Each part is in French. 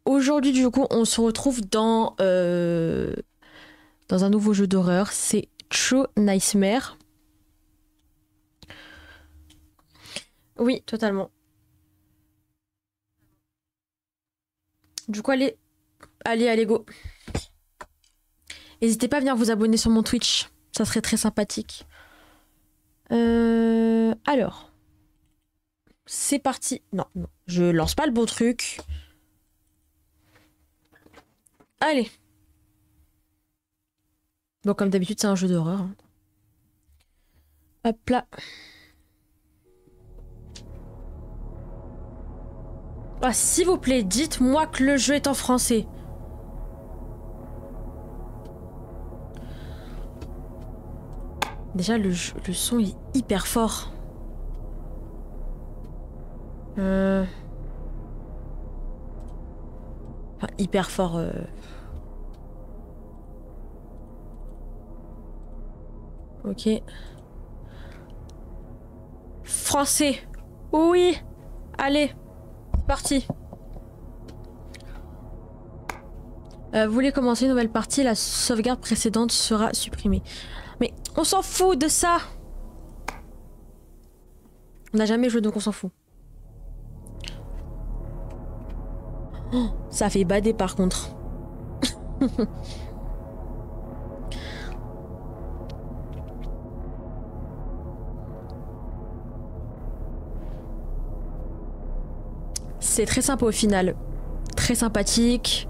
aujourd'hui, du coup, on se retrouve dans un nouveau jeu d'horreur. C'est True Nightmare. Oui, totalement. Du coup, allez, go. N'hésitez pas à venir vous abonner sur mon Twitch. Ça serait très sympathique. Alors. C'est parti. Non, je lance pas le bon truc. Allez. Bon, comme d'habitude, c'est un jeu d'horreur. Hein. Hop là. Ah, s'il vous plaît, dites-moi que le jeu est en français. Déjà, le son est hyper fort. Enfin, hyper fort. Ok. Français. Oui. Allez. Parti. Vous voulez commencer une nouvelle partie, la sauvegarde précédente sera supprimée. Mais on s'en fout de ça. On n'a jamais joué donc on s'en fout. Oh, ça fait bader par contre. C'est très sympa au final. Très sympathique.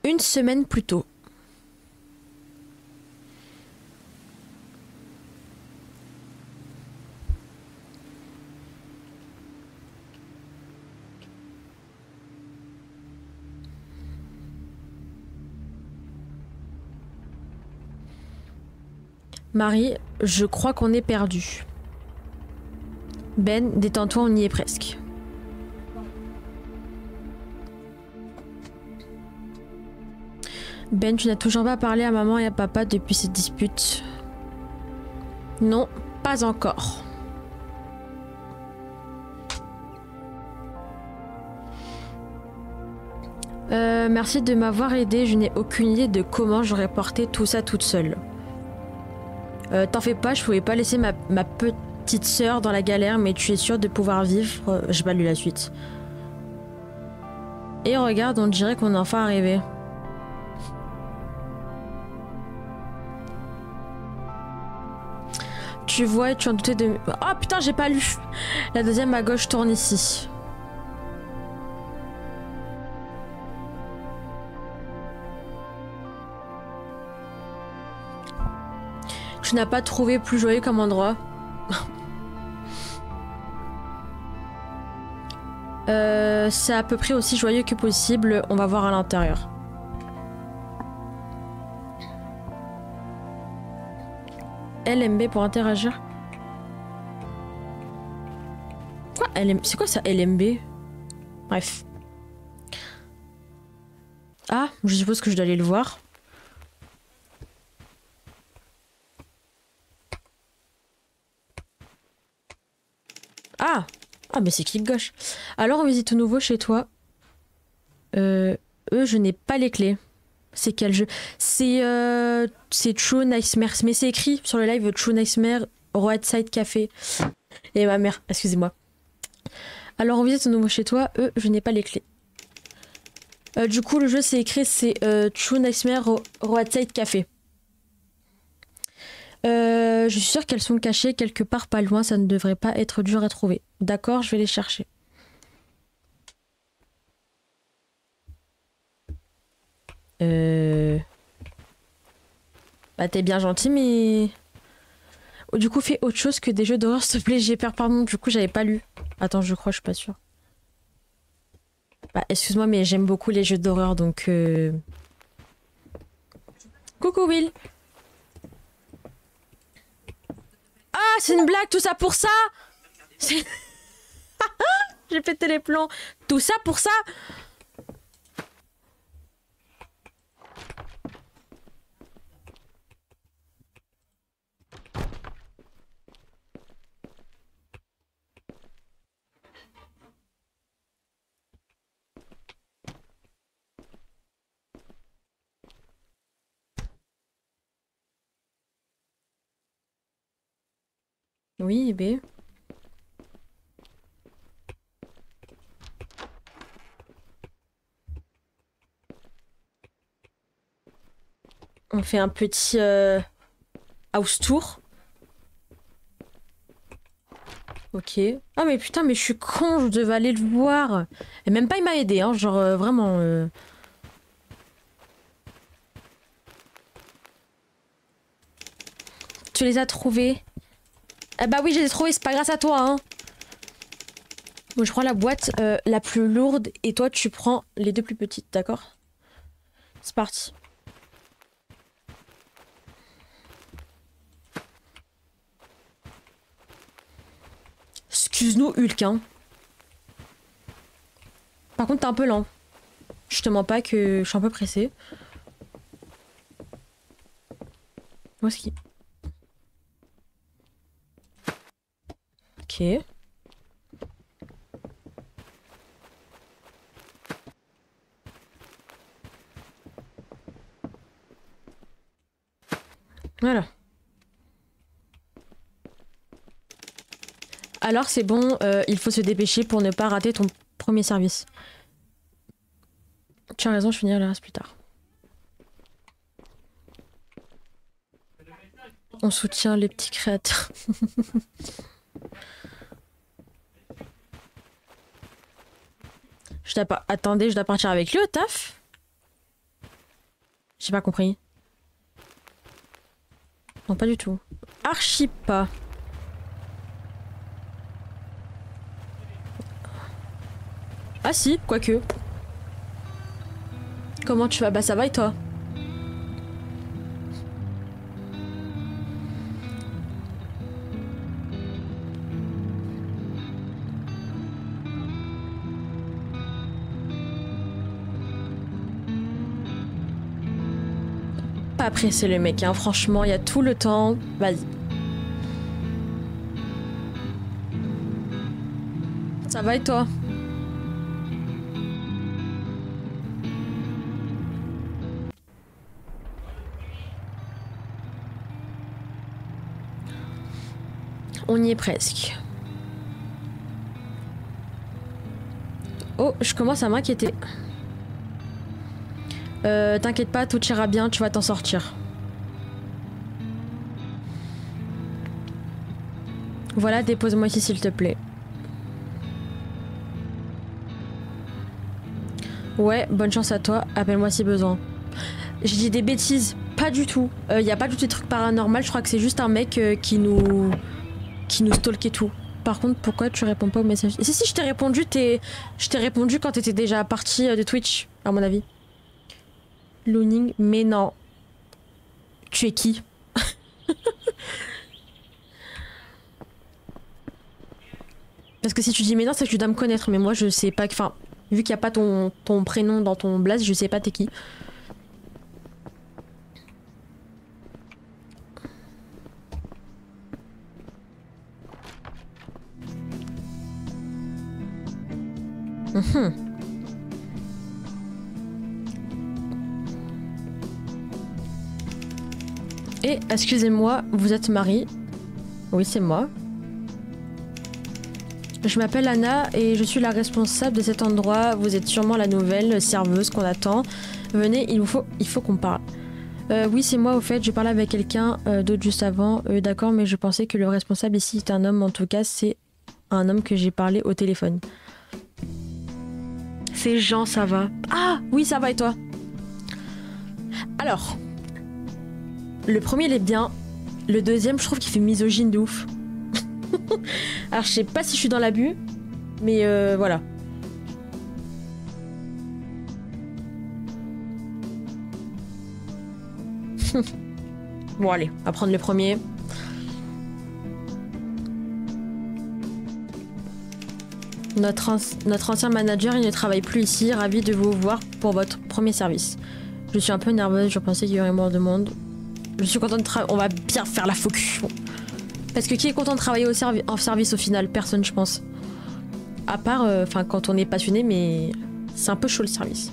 Une semaine plus tôt. Marie, je crois qu'on est perdu. Ben, détends-toi, on y est presque. Ben, tu n'as toujours pas parlé à maman et à papa depuis cette dispute. Non, pas encore. Merci de m'avoir aidé, je n'ai aucune idée de comment j'aurais porté tout ça toute seule. T'en fais pas, je pouvais pas laisser ma petite sœur dans la galère, mais tu es sûre de pouvoir vivre. J'ai pas lu la suite. Et regarde, on dirait qu'on est enfin arrivé. Tu vois, tu en doutais de... Oh putain, j'ai pas lu. La deuxième à gauche tourne ici. Tu n'as pas trouvé plus joyeux comme endroit. C'est à peu près aussi joyeux que possible. On va voir à l'intérieur. LMB pour interagir. Quoi C'est quoi ça LMB? Bref. Ah, je suppose que je dois aller le voir. Ah! Ah, mais c'est clic gauche. Alors, on visite au nouveau chez toi. Je n'ai pas les clés. C'est quel jeu? C'est True Nightmare. Mais c'est écrit sur le live True Nightmare Roadside Café. Et ma mère, excusez-moi. Alors, on visite au nouveau chez toi. Je n'ai pas les clés. Du coup, le jeu, c'est écrit, c'est True Nightmare Roadside Café. Je suis sûre qu'elles sont cachées quelque part pas loin, ça ne devrait pas être dur à trouver. D'accord, je vais les chercher. Bah t'es bien gentil, mais... Oh, du coup, fais autre chose que des jeux d'horreur, s'il te plaît, j'ai peur, pardon. Du coup, j'avais pas lu. Attends, je crois, je suis pas sûre. Bah, excuse-moi, mais j'aime beaucoup les jeux d'horreur, donc... Coucou, Will. Ah c'est une blague, tout ça pour ça. J'ai pété les plombs. Tout ça pour ça. Oui, B. On fait un petit house tour. Ok. Ah mais putain, mais je suis con, je devais aller le voir. Et même pas il m'a aidé, hein, genre vraiment... Tu les as trouvés? Ah bah oui, je les ai trouvés, c'est pas grâce à toi, hein. Bon, je prends la boîte la plus lourde et toi tu prends les deux plus petites, d'accord? C'est parti. Excuse-nous, Hulk, hein. Par contre, t'es un peu lent. Je te mens pas que je suis un peu pressée. Où est-ce qu'il... Ok. Voilà. Alors c'est bon, il faut se dépêcher pour ne pas rater ton premier service. Tu as raison, je finirai le reste plus tard. On soutient les petits créateurs. Attendez, je dois partir avec lui au taf? J'ai pas compris. Non, pas du tout. Archi pas. Ah si, quoique. Comment tu vas? Bah ça va et toi? Pas pressé le mec, hein. Franchement, il y a tout le temps. Vas-y. Ça va et toi? On y est presque. Oh, je commence à m'inquiéter. T'inquiète pas, tout ira bien, tu vas t'en sortir. Voilà, dépose-moi ici s'il te plaît. Ouais, bonne chance à toi, appelle-moi si besoin. J'ai dit des bêtises, pas du tout. Y a pas du tout de trucs paranormal, je crois que c'est juste un mec qui nous stalk et tout. Par contre, pourquoi tu réponds pas au message? Si, je t'ai répondu, je t'ai répondu quand t'étais déjà parti de Twitch, à mon avis. Looning, mais non. Tu es qui? Parce que si tu dis mais non, c'est que tu dois me connaître, mais moi je sais pas que... Enfin, vu qu'il n'y a pas ton prénom dans ton blaze, je sais pas t'es qui. Et excusez-moi, vous êtes Marie? Oui, c'est moi. Je m'appelle Anna et je suis la responsable de cet endroit. Vous êtes sûrement la nouvelle serveuse qu'on attend. Venez, il faut qu'on parle. Oui, c'est moi au fait, je parlais avec quelqu'un d'autre juste avant. D'accord, mais je pensais que le responsable ici est un homme. En tout cas, c'est un homme que j'ai parlé au téléphone. C'est Jean, ça va? Ah, oui, ça va et toi? Alors, le premier, il est bien. Le deuxième, je trouve qu'il fait misogyne de ouf. Alors, je sais pas si je suis dans l'abus, mais voilà. Bon, allez, on va prendre le premier. Notre ancien manager, il ne travaille plus ici. Ravi de vous voir pour votre premier service. Je suis un peu nerveuse, je pensais qu'il y aurait moins de monde. Je suis contente de travailler. On va bien faire la focus. Parce que qui est content de travailler en service au final? Personne, je pense. À part, enfin, quand on est passionné, mais c'est un peu chaud le service.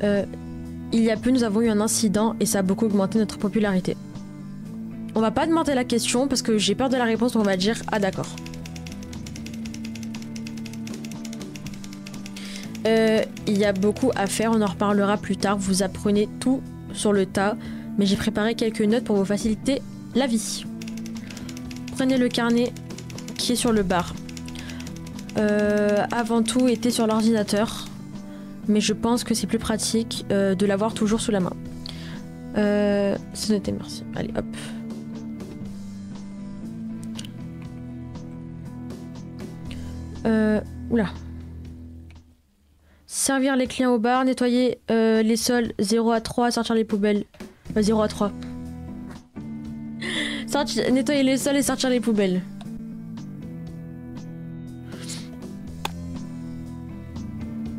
Il y a peu, nous avons eu un incident et ça a beaucoup augmenté notre popularité. On va pas demander la question parce que j'ai peur de la réponse, donc on va dire ah d'accord. Il y a beaucoup à faire, on en reparlera plus tard. Vous apprenez tout sur le tas, mais j'ai préparé quelques notes pour vous faciliter la vie. Prenez le carnet qui est sur le bar. Avant tout, était sur l'ordinateur, mais je pense que c'est plus pratique de l'avoir toujours sous la main. C'est noté, merci. Allez, hop. Oula. Servir les clients au bar, nettoyer les sols 0 à 3, sortir les poubelles. 0 à 3. Nettoyer les sols et sortir les poubelles.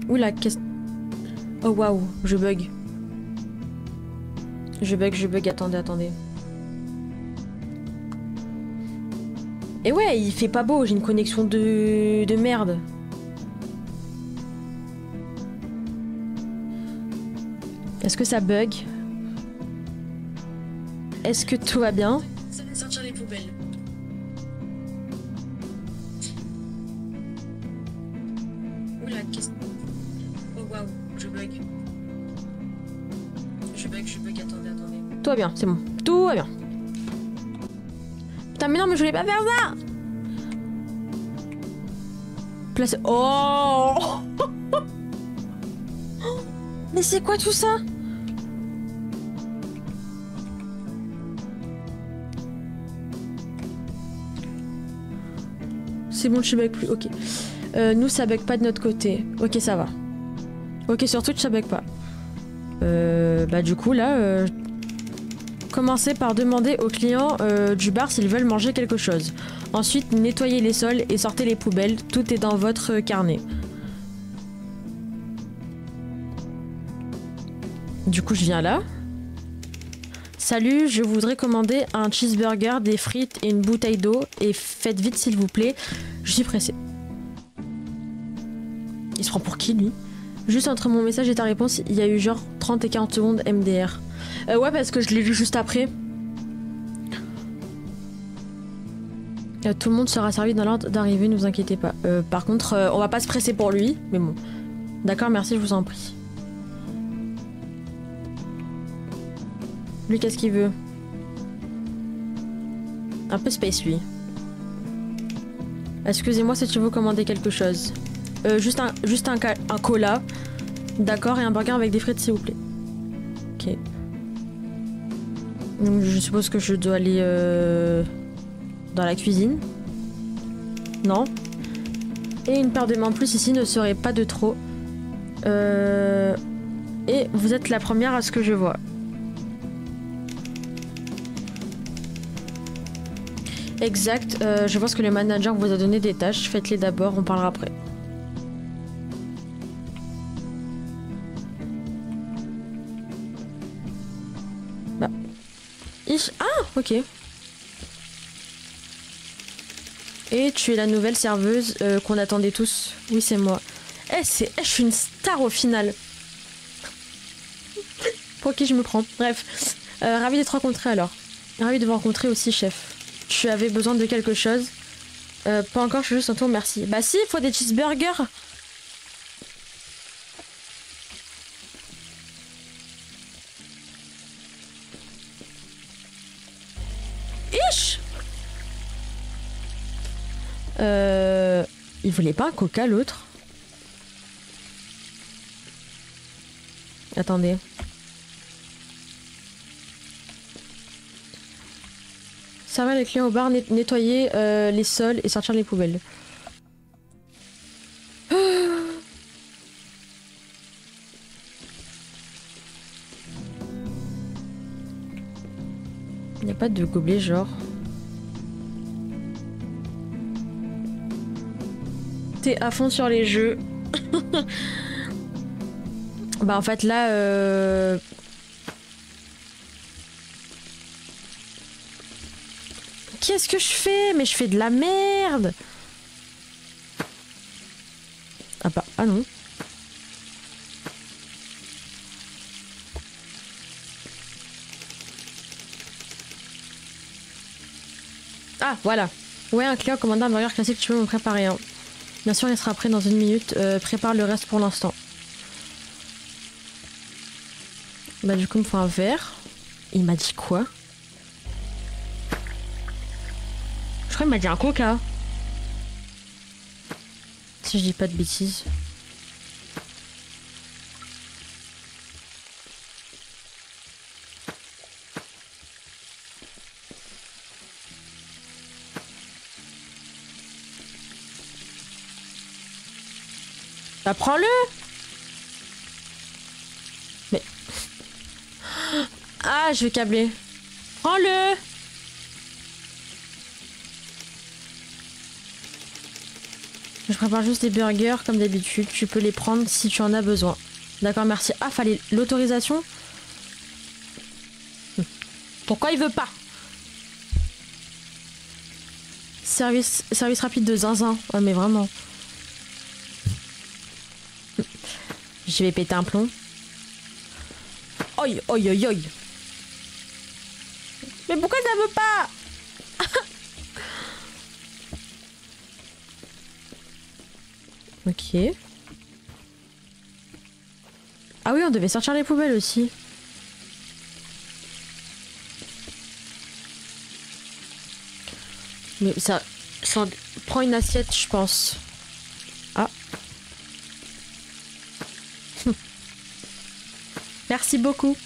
Oula, qu'est-ce... Oh waouh, je bug. Je bug, attendez. Et ouais, il fait pas beau, j'ai une connexion de merde. Est-ce que ça bug? Est-ce que tout va bien? Sortir les poubelles. Oula, qu'est-ce... Oh waouh, je bug, attendez. Tout va bien, c'est bon. Tout va bien. Putain, mais non, mais je voulais pas faire ça! Place... Oh! Mais c'est quoi tout ça? C'est bon, je bug plus, ok. Nous, ça bug pas de notre côté. Ok, ça va. Ok, sur Twitch, ça bug pas. Bah du coup, là... Commencez par demander aux clients du bar s'ils veulent manger quelque chose. Ensuite, nettoyez les sols et sortez les poubelles. Tout est dans votre carnet. Du coup, je viens là. Salut, je voudrais commander un cheeseburger, des frites et une bouteille d'eau. Et faites vite, s'il vous plaît. Je suis pressée. Il se prend pour qui, lui? Juste entre mon message et ta réponse, il y a eu genre 30 et 40 secondes MDR. Ouais, parce que je l'ai lu juste après. Tout le monde sera servi dans l'ordre d'arrivée, ne vous inquiétez pas. Par contre, on va pas se presser pour lui, mais bon. D'accord, merci, je vous en prie. Lui, qu'est-ce qu'il veut? Un peu space, lui. Excusez-moi si tu veux commander quelque chose. Juste un cola. D'accord, et un burger avec des frites, s'il vous plaît. Ok. Donc, je suppose que je dois aller dans la cuisine. Non. Et une paire de mains en plus ici ne serait pas de trop. Et vous êtes la première à ce que je vois. Exact. Je pense que le manager vous a donné des tâches. Faites-les d'abord, on parlera après. Bah. Ah, ok. Et tu es la nouvelle serveuse qu'on attendait tous. Oui, c'est moi. Je suis une star au final. Pour qui je me prends? Bref. Ravi d'être rencontré alors. Ravi de vous rencontrer aussi, chef. Tu avais besoin de quelque chose? Pas encore, je suis juste un tour, merci. Bah si, il faut des cheeseburgers. Ich. Il voulait pas un coca, l'autre? Attendez. Servir les clients au bar, nettoyer les sols et sortir les poubelles. Il n'y a pas de gobelet genre. T'es à fond sur les jeux. Bah en fait là... Qu'est-ce que je fais? Mais je fais de la merde. Ah bah, ah non. Ah, voilà. Ouais, un client commande un burger classique, tu peux me préparer un. Bien sûr, il sera prêt dans une minute. Prépare le reste pour l'instant. Bah du coup, il me faut un verre. Il m'a dit quoi? Je crois qu'il m'a dit un coca. Si je dis pas de bêtises. Bah prends-le. Mais... Ah, je vais câbler. Prends-le. Je prépare juste des burgers comme d'habitude. Tu peux les prendre si tu en as besoin. D'accord, merci. Ah, fallait l'autorisation. Pourquoi il veut pas? Service rapide de zinzin. Ouais, mais vraiment. Je vais péter un plomb. Oi, oi, oi, oi. Mais pourquoi ça veut pas? Ok. Ah oui, on devait sortir les poubelles aussi. Mais ça prend une assiette, je pense. Ah. Merci beaucoup.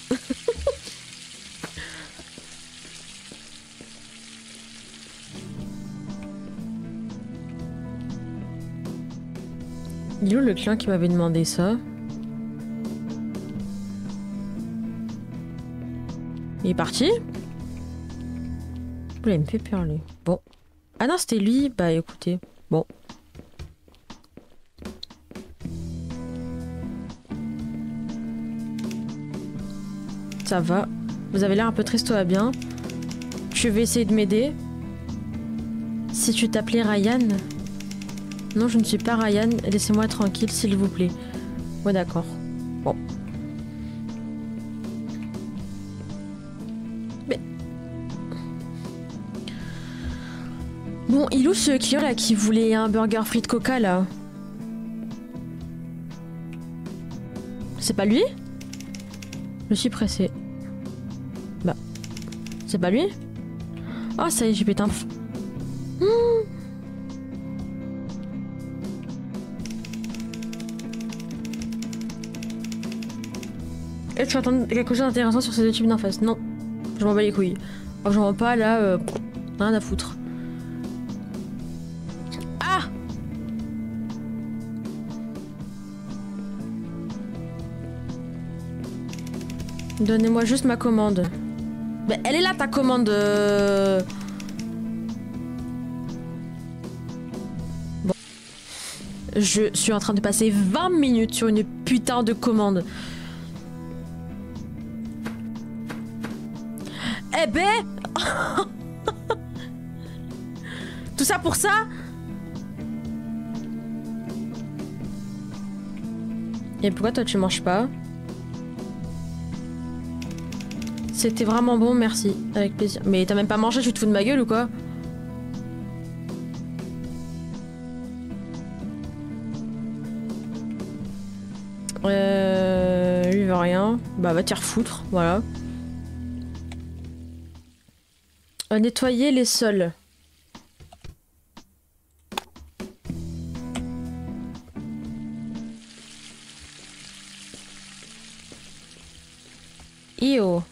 Il est où le client qui m'avait demandé ça? Il est parti? Oula, il me fait peur lui. Bon. Ah non, c'était lui. Bah écoutez. Bon. Ça va. Vous avez l'air un peu triste, tout va bien. Je vais essayer de m'aider. Si tu t'appelais Ryan... Non, je ne suis pas Ryan. Laissez-moi tranquille, s'il vous plaît. Ouais, d'accord. Bon. Mais... Bon, il est où ce client là qui voulait un burger frites coca là? C'est pas lui? Je suis pressée. Bah... C'est pas lui? Oh, ça y est, j'ai pété un... Et tu attends quelque chose d'intéressant sur ces deux types d'en face? Non. Je m'en bats les couilles. Alors que j'en vois pas là, rien à foutre. Ah! Donnez-moi juste ma commande. Mais elle est là ta commande. Bon. Je suis en train de passer 20 minutes sur une putain de commande. Eh ben... Tout ça pour ça? Et pourquoi toi tu manges pas? C'était vraiment bon, merci. Avec plaisir. Mais t'as même pas mangé, tu te fous de ma gueule ou quoi? Lui il veut rien. Bah va te faire foutre, voilà. Nettoyer les sols. Io.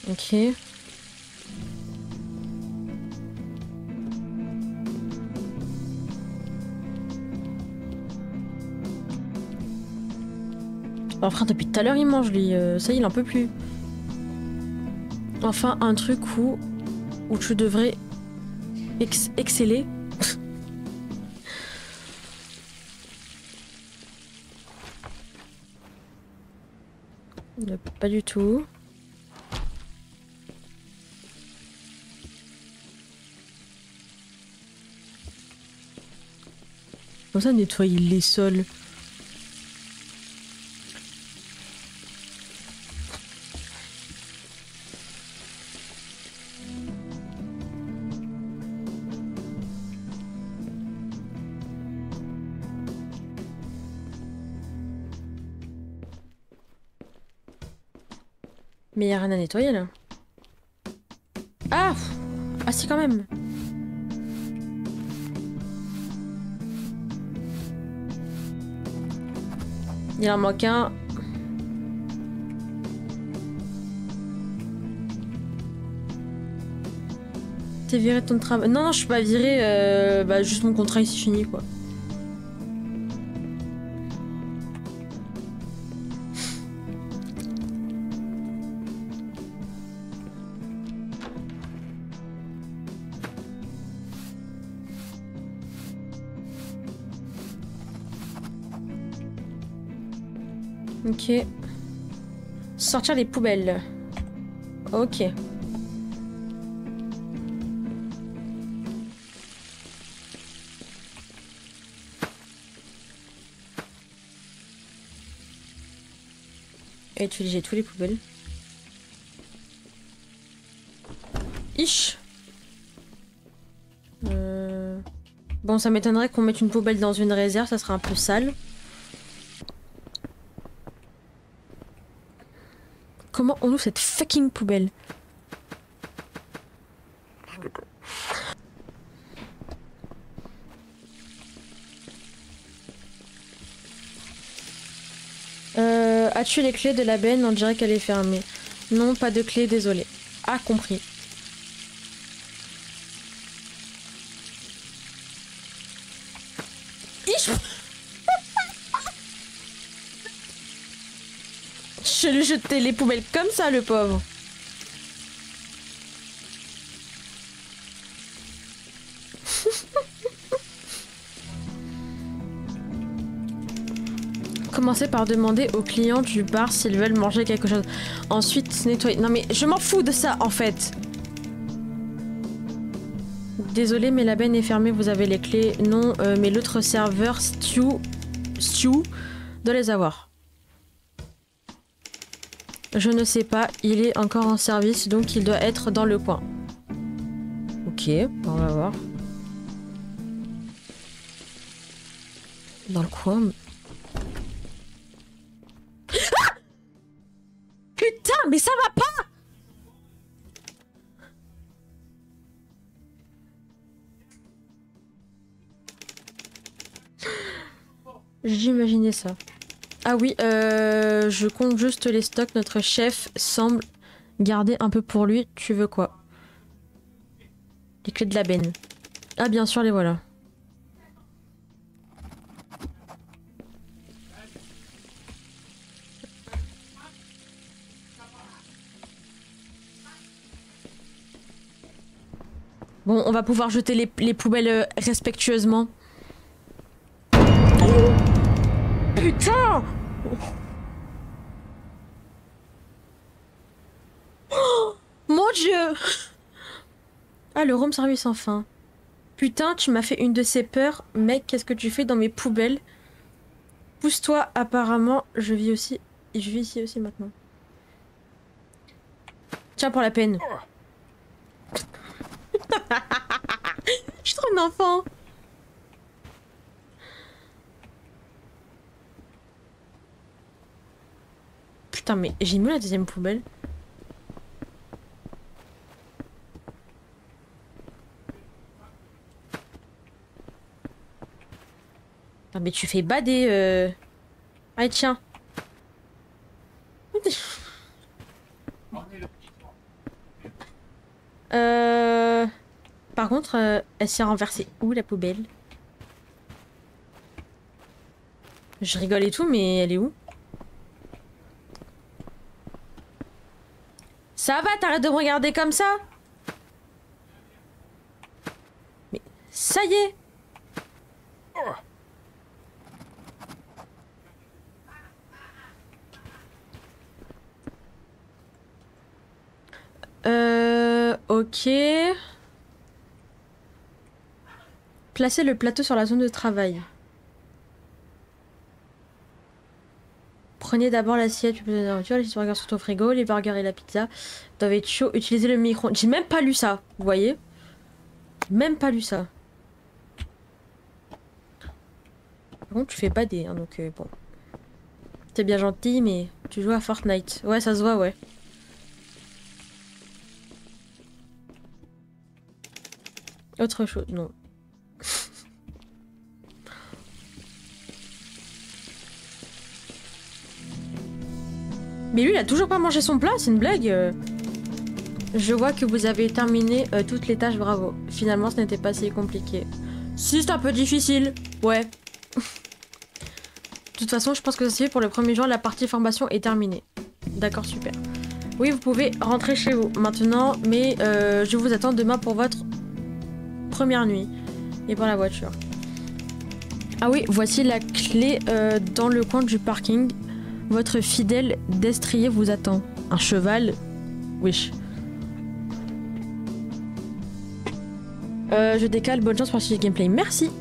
Ok. Oh frère, depuis tout à l'heure il mange lui, ça il en peut plus. Enfin un truc où tu devrais exceller. Pas du tout. Comme ça nettoyer les sols. Mais y a rien à nettoyer là. Ah! Ah si quand même. Il en manque un. T'es viré de ton travail. Non, non, je suis pas virée. Bah, juste mon contrat ici fini quoi. Ok. Sortir les poubelles. Ok. Et utiliser tous les poubelles. Ish. Bon, ça m'étonnerait qu'on mette une poubelle dans une réserve, ça serait un peu sale. Comment on ouvre cette fucking poubelle? As-tu les clés de la benne? On dirait qu'elle est fermée. Non, pas de clé, désolé. Ah, compris. Ish. Je lui jetais les poubelles comme ça, le pauvre. Commencez par demander aux clients du bar s'ils veulent manger quelque chose. Ensuite, nettoyer. Non mais je m'en fous de ça en fait. Désolé mais la benne est fermée, vous avez les clés. Non, mais l'autre serveur, Stu, doit les avoir. Je ne sais pas, il est encore en service donc il doit être dans le coin. Ok, on va voir. Dans le coin. Ah! Putain, mais ça va pas! J'imaginais ça. Ah oui, je compte juste les stocks. Notre chef semble garder un peu pour lui. Tu veux quoi? Les clés de la benne. Ah bien sûr, les voilà. Bon, on va pouvoir jeter les poubelles respectueusement. Oh putain! Oh mon dieu! Ah, le room service enfin. Putain, tu m'as fait une de ces peurs. Mec, qu'est-ce que tu fais dans mes poubelles? Pousse-toi, apparemment, je vis aussi. Je vis ici aussi maintenant. Tiens, pour la peine. Je suis trop une enfant. Putain, mais j'ai mis la deuxième poubelle. Ah, mais tu fais bader. Allez, tiens. Par contre, elle s'est renversée où la poubelle? Je rigole et tout, mais elle est où? Ça va, t'arrêtes de me regarder comme ça? Mais ça y est! Ok. Placez le plateau sur la zone de travail. Prenez d'abord l'assiette, tu peux de la nourriture, les burgers sont au frigo, les burgers et la pizza doivent être chauds. Utilisez le micro. J'ai même pas lu ça, vous voyez? Même pas lu ça. Par contre, tu fais pas des, hein, donc bon. T'es bien gentil, mais tu joues à Fortnite. Ouais, ça se voit, ouais. Autre chose, non. Mais lui, il a toujours pas mangé son plat, c'est une blague. Je vois que vous avez terminé toutes les tâches, bravo. Finalement, ce n'était pas si compliqué. Si, c'est un peu difficile. Ouais. De toute façon, je pense que ça se fait pour le premier jour, la partie formation est terminée. D'accord, super. Oui, vous pouvez rentrer chez vous maintenant, mais je vous attends demain pour votre première nuit. Et pour la voiture. Ah oui, voici la clé dans le coin du parking. Votre fidèle destrier vous attend. Un cheval? Wesh. Je décale, bonne chance pour ce gameplay. Merci.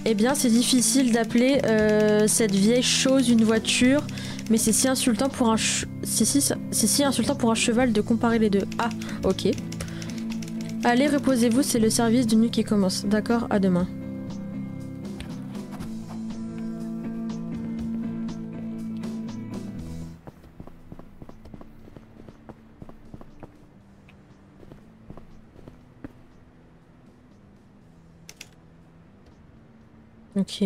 Eh bien, c'est difficile d'appeler cette vieille chose une voiture, mais c'est si insultant pour un c'est si insultant pour un cheval de comparer les deux. Ah, ok. Allez, reposez-vous, c'est le service de nuit qui commence. D'accord, à demain. Ok.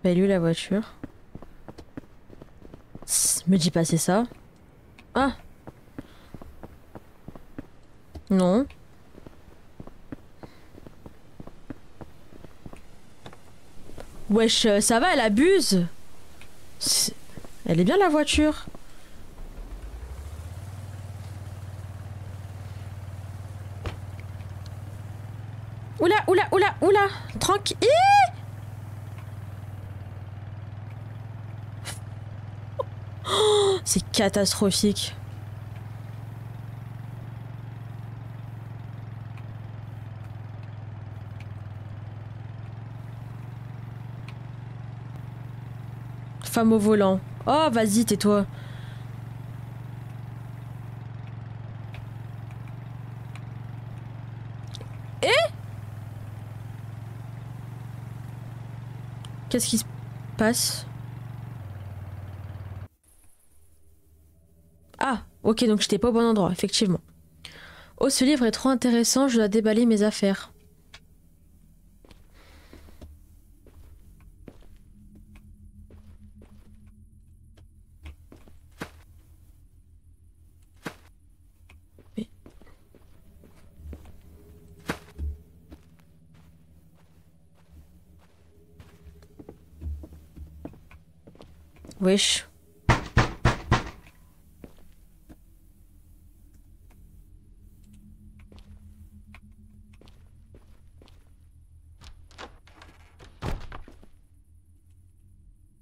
Bah, lui, la voiture. Me dis pas c'est ça. Ah. Non. Wesh, ça va, elle abuse. Elle est bien la voiture. Oula, oula, oula, oula. Tranquille. Oh, c'est catastrophique. Femme au volant. Oh, vas-y, tais-toi. Qu'est-ce qui se passe? Ah, ok, donc j'étais pas au bon endroit, effectivement. Oh, ce livre est trop intéressant, je dois déballer mes affaires. Mais... Wesh.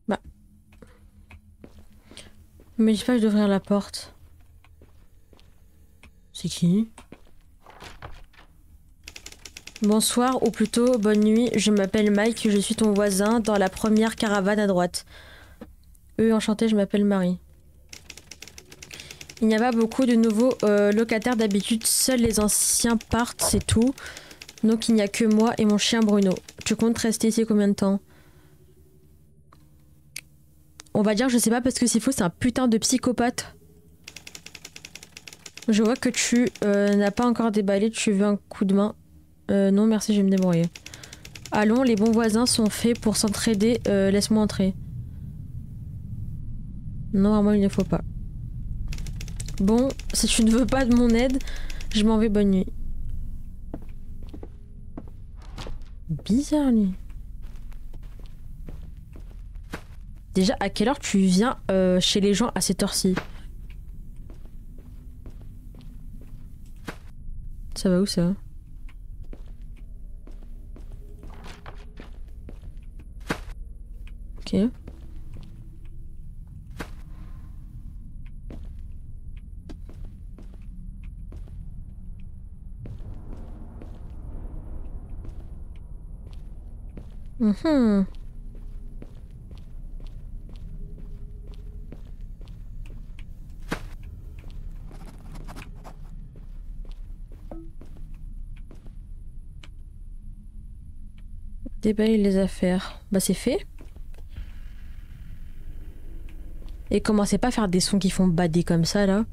Bah. Mais dis pas que je devrais ouvrir la porte. C'est qui? Bonsoir, ou plutôt bonne nuit, je m'appelle Mike, je suis ton voisin dans la première caravane à droite. Enchanté, je m'appelle Marie. Il n'y a pas beaucoup de nouveaux locataires d'habitude, seuls les anciens partent, c'est tout. Donc il n'y a que moi et mon chien Bruno. Tu comptes rester ici combien de temps? On va dire je sais pas parce que s'il faut c'est un putain de psychopathe. Je vois que tu n'as pas encore déballé, tu veux un coup de main? Non merci, je vais me débrouiller. Allons, les bons voisins sont faits pour s'entraider, laisse-moi entrer. Non, à moi il ne faut pas. Bon, si tu ne veux pas de mon aide, je m'en vais, bonne nuit. Bizarre lui. Déjà, à quelle heure tu viens chez les gens à cette heure-ci? Ça va où ça? Ok. Mhm. Déballer les affaires. Bah c'est fait. Et commencez pas à faire des sons qui font bader comme ça là.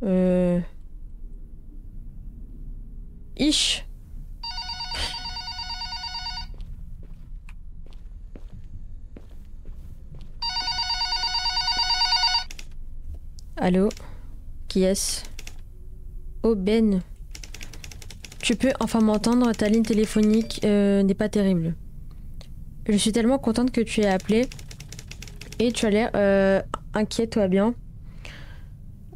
Euh... Ish. Allô? Qui est-ce? Oh Ben. Tu peux enfin m'entendre, ta ligne téléphonique n'est pas terrible. Je suis tellement contente que tu aies appelé. Et tu as l'air inquiet, toi bien.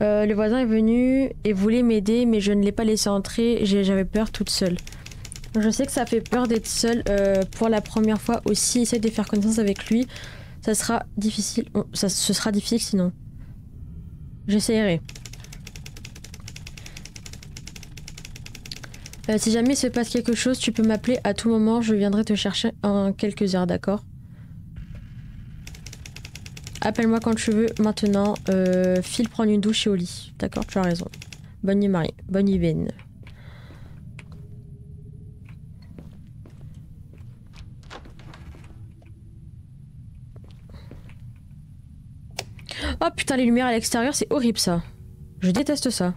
Le voisin est venu et voulait m'aider, mais je ne l'ai pas laissé entrer. J'avais peur toute seule. Je sais que ça fait peur d'être seule pour la première fois aussi. Essaye de faire connaissance avec lui. Ça sera difficile. Ce sera difficile sinon. J'essaierai. Si jamais il se passe quelque chose, tu peux m'appeler à tout moment. Je viendrai te chercher en quelques heures, d'accord? Appelle-moi quand tu veux. Maintenant, file prendre une douche et au lit. D'accord, tu as raison. Bonne nuit Marie. Bonne nuit Ben. Oh putain, les lumières à l'extérieur, c'est horrible ça. Je déteste ça.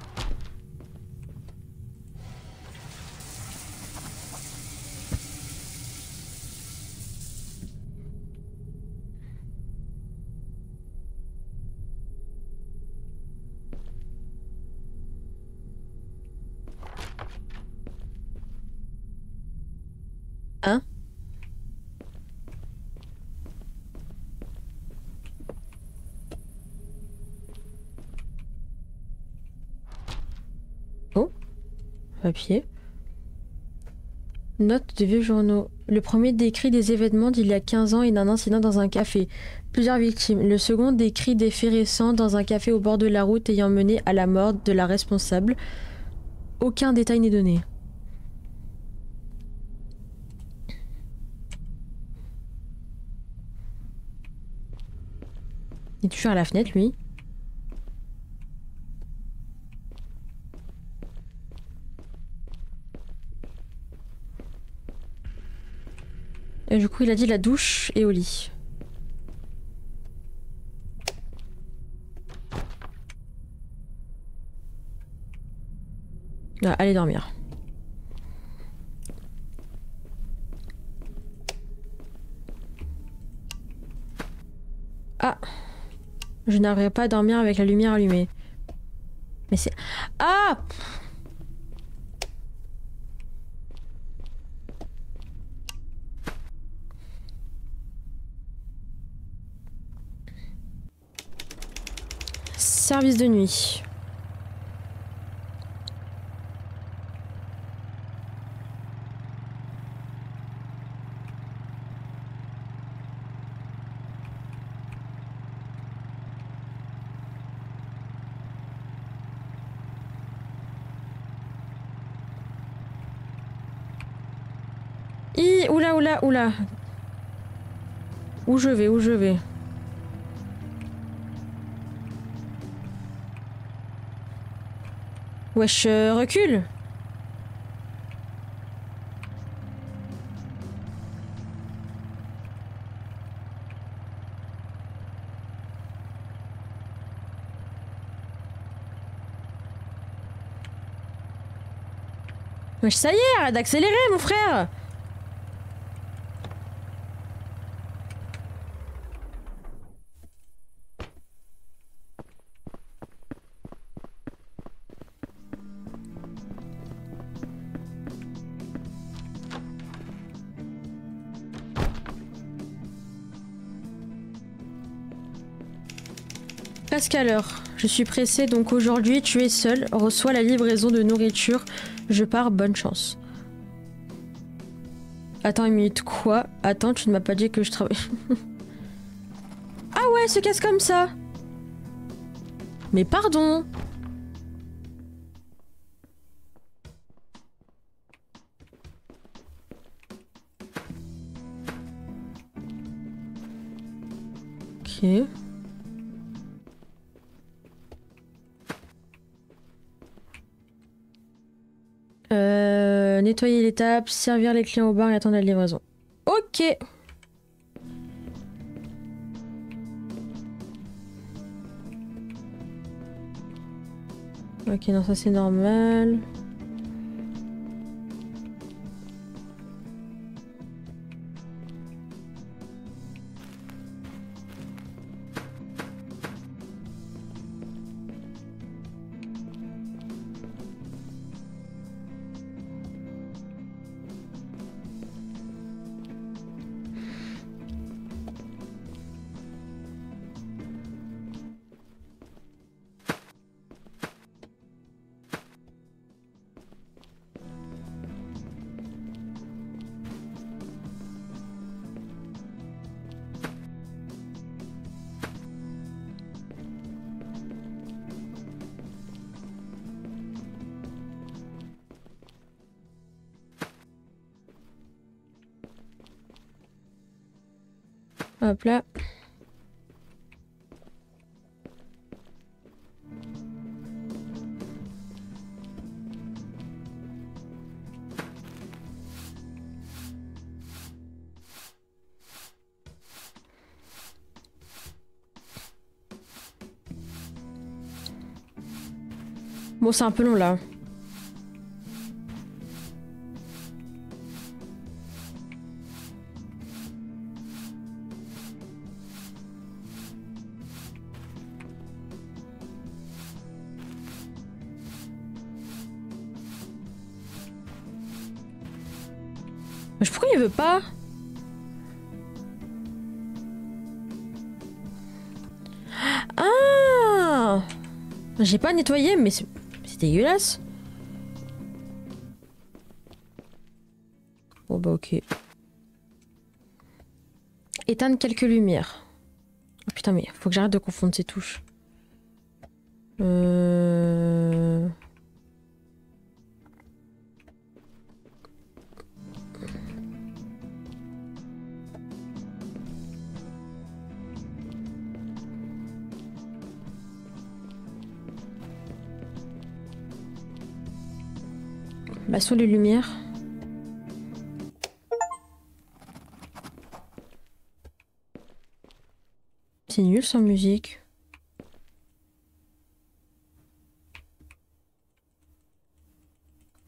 Hein? Oh, papier. Note de vieux journaux. Le premier décrit des événements d'il y a 15 ans et d'un incident dans un café. Plusieurs victimes. Le second décrit des faits récents dans un café au bord de la route ayant mené à la mort de la responsable. Aucun détail n'est donné. Il est toujours à la fenêtre, lui. Et du coup, il a dit la douche et au lit. Ah, allez dormir. Ah! Je n'arriverai pas à dormir avec la lumière allumée. Mais c'est... Ah! Service de nuit. Oula, oula, oula. Où je vais, où je vais? Wesh, recule! Wesh, ça y est, arrête d'accélérer, mon frère. Presque à l'heure. Je suis pressée, donc aujourd'hui tu es seul. Reçois la livraison de nourriture. Je pars, bonne chance. Attends une minute, quoi? Attends, tu ne m'as pas dit que je travaille. Ah ouais, se casse comme ça. Mais pardon. Ok. Nettoyer les tables, servir les clients au bar et attendre la livraison. Ok. Ok, non, ça c'est normal. Hop là. Bon, c'est un peu long là. Mais pourquoi il veut pas? Ah! J'ai pas nettoyé, mais c'est dégueulasse. Bon bah ok. Éteindre quelques lumières. Oh, putain mais faut que j'arrête de confondre ces touches. Bah sur les lumières. C'est nul sans musique.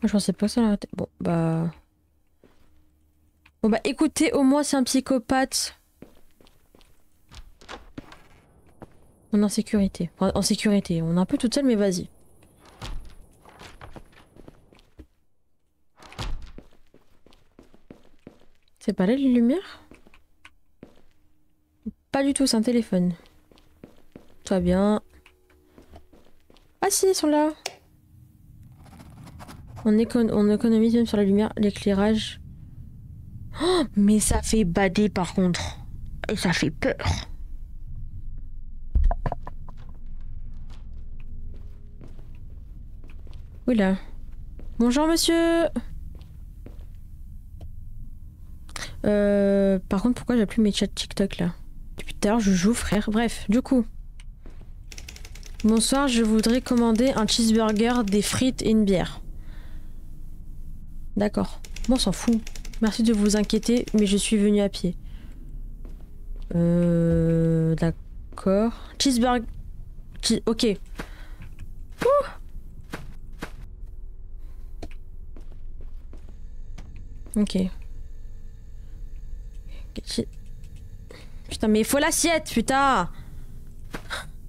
Moi je pensais pas que ça l'arrêtait. Bon bah... Bon bah écoutez, au moins c'est un psychopathe. On est en sécurité. Enfin, en sécurité, on est un peu toute seule mais vas-y. C'est pas là les lumières? Pas du tout, c'est un téléphone. Tout va bien. Ah si, ils sont là. On économise même sur la lumière, l'éclairage. Oh, mais ça fait bader par contre. Et ça fait peur. Oui là. Bonjour monsieur. Par contre, pourquoi j'ai plus mes chats TikTok là? Depuis tout à l'heure, je joue, frère. Bref, du coup. Bonsoir, je voudrais commander un cheeseburger, des frites et une bière. D'accord. Bon, on s'en fout. Merci de vous inquiéter, mais je suis venue à pied. D'accord. Cheeseburger... Ok. Ouh. Ok. Putain, mais il faut l'assiette, putain!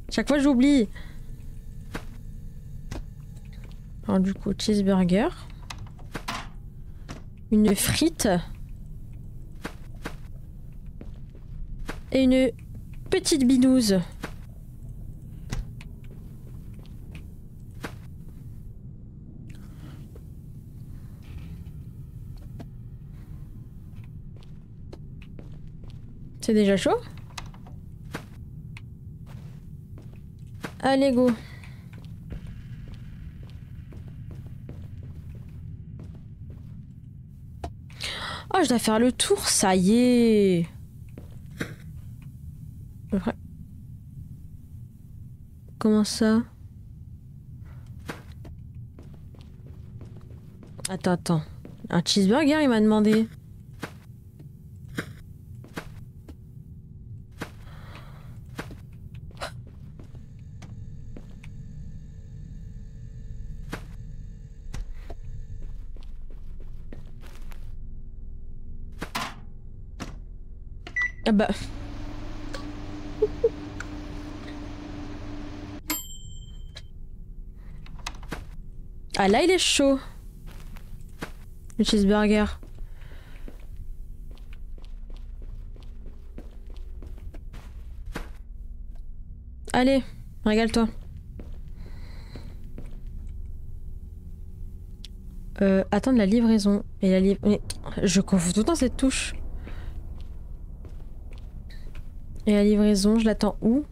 Chaque fois, j'oublie. Alors, du coup, cheeseburger. Une frite. Et une petite binouse. C'est déjà chaud? Allez, go. Oh, je dois faire le tour, ça y est. Après... Comment ça? Attends. Un cheeseburger, il m'a demandé. Ah bah... Ah là, il est chaud. Le cheeseburger. Allez, régale-toi. Attendre la livraison. Et la mais je confonds tout le temps cette touche. Et la livraison, je l'attends où?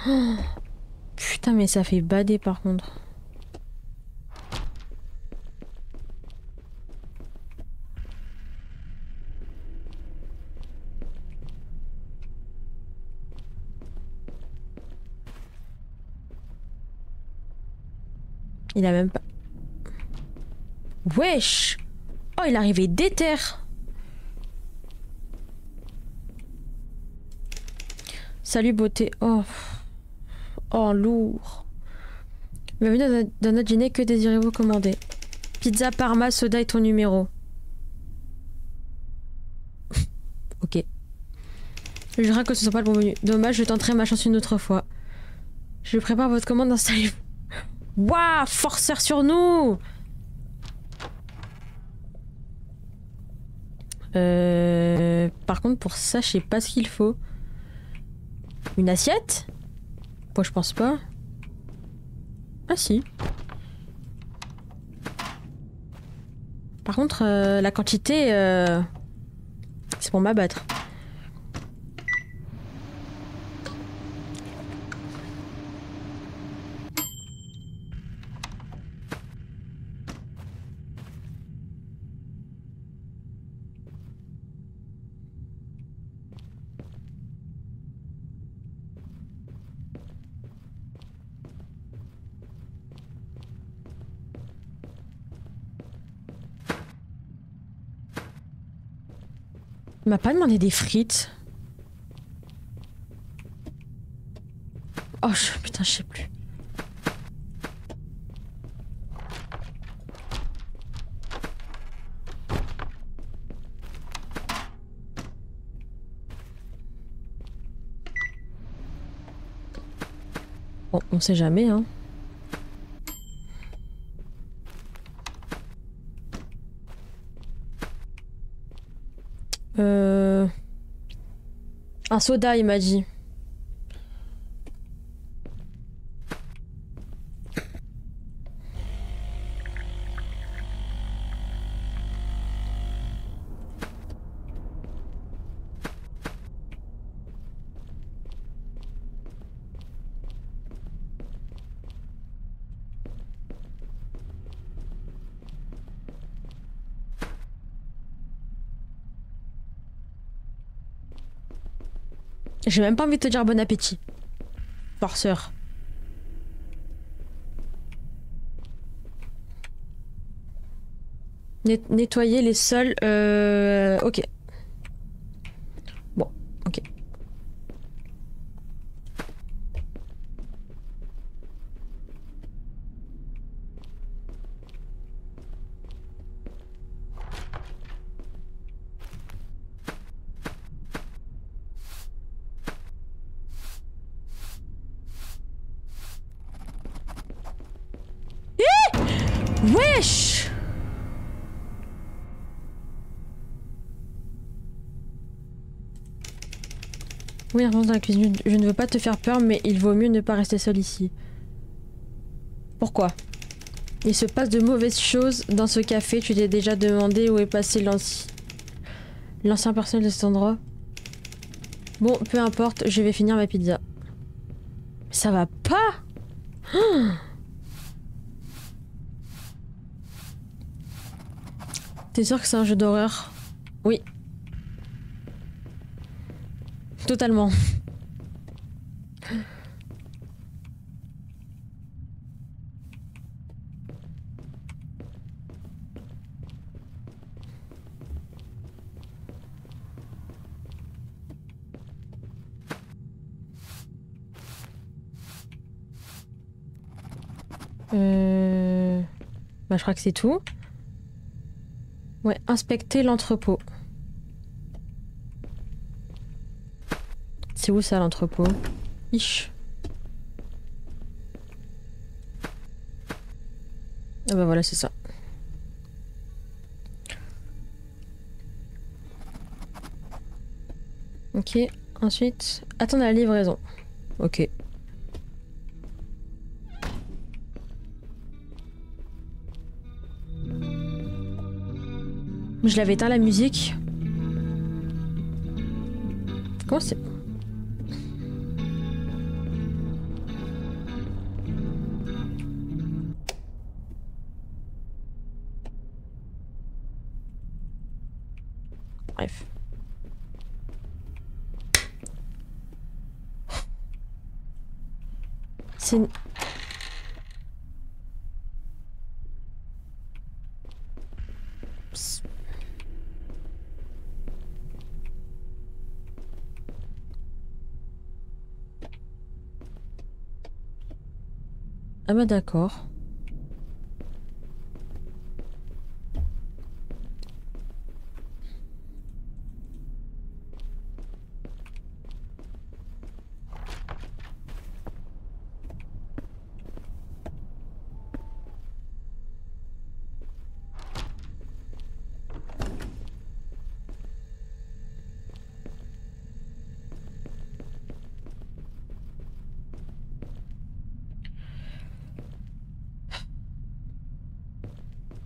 Oh, putain, mais ça fait bader par contre. Il a même pas... Wesh! Oh, il est arrivé déter! Salut beauté. Oh. Oh, lourd. Bienvenue dans notre dîner, que désirez-vous commander? Pizza, parma, soda et ton numéro. Ok. Je crains que ce soit pas le bon menu. Dommage, je tenterai ma chance une autre fois. Je prépare votre commande, installez-vous. Waouh, forceur sur nous! Par contre, pour ça, je sais pas ce qu'il faut. Une assiette? Moi, je pense pas. Ah si. Par contre, la quantité, c'est pour m'abattre. Il m'a pas demandé des frites. Oh, putain, je sais plus. Bon, on sait jamais, hein. Un soda, il m'a dit. J'ai même pas envie de te dire bon appétit. Forceur. Nettoyer les sols. Ok. Bon, ok. Wesh! Oui, avance dans la cuisine. Je ne veux pas te faire peur, mais il vaut mieux ne pas rester seul ici. Pourquoi? Il se passe de mauvaises choses dans ce café. Tu t'es déjà demandé où est passé l'ancien personnel de cet endroit? Bon, peu importe, je vais finir ma pizza. Ça va pas? T'es sûr que c'est un jeu d'horreur? Oui. Totalement. Bah, je crois que c'est tout. Ouais, inspecter l'entrepôt. C'est où ça, l'entrepôt? Ich. Ah bah voilà, c'est ça. Ok, ensuite, attendre la livraison. Ok. Je l'avais éteint la musique. Comment c'est... Bref. C'est... Ah bah d'accord.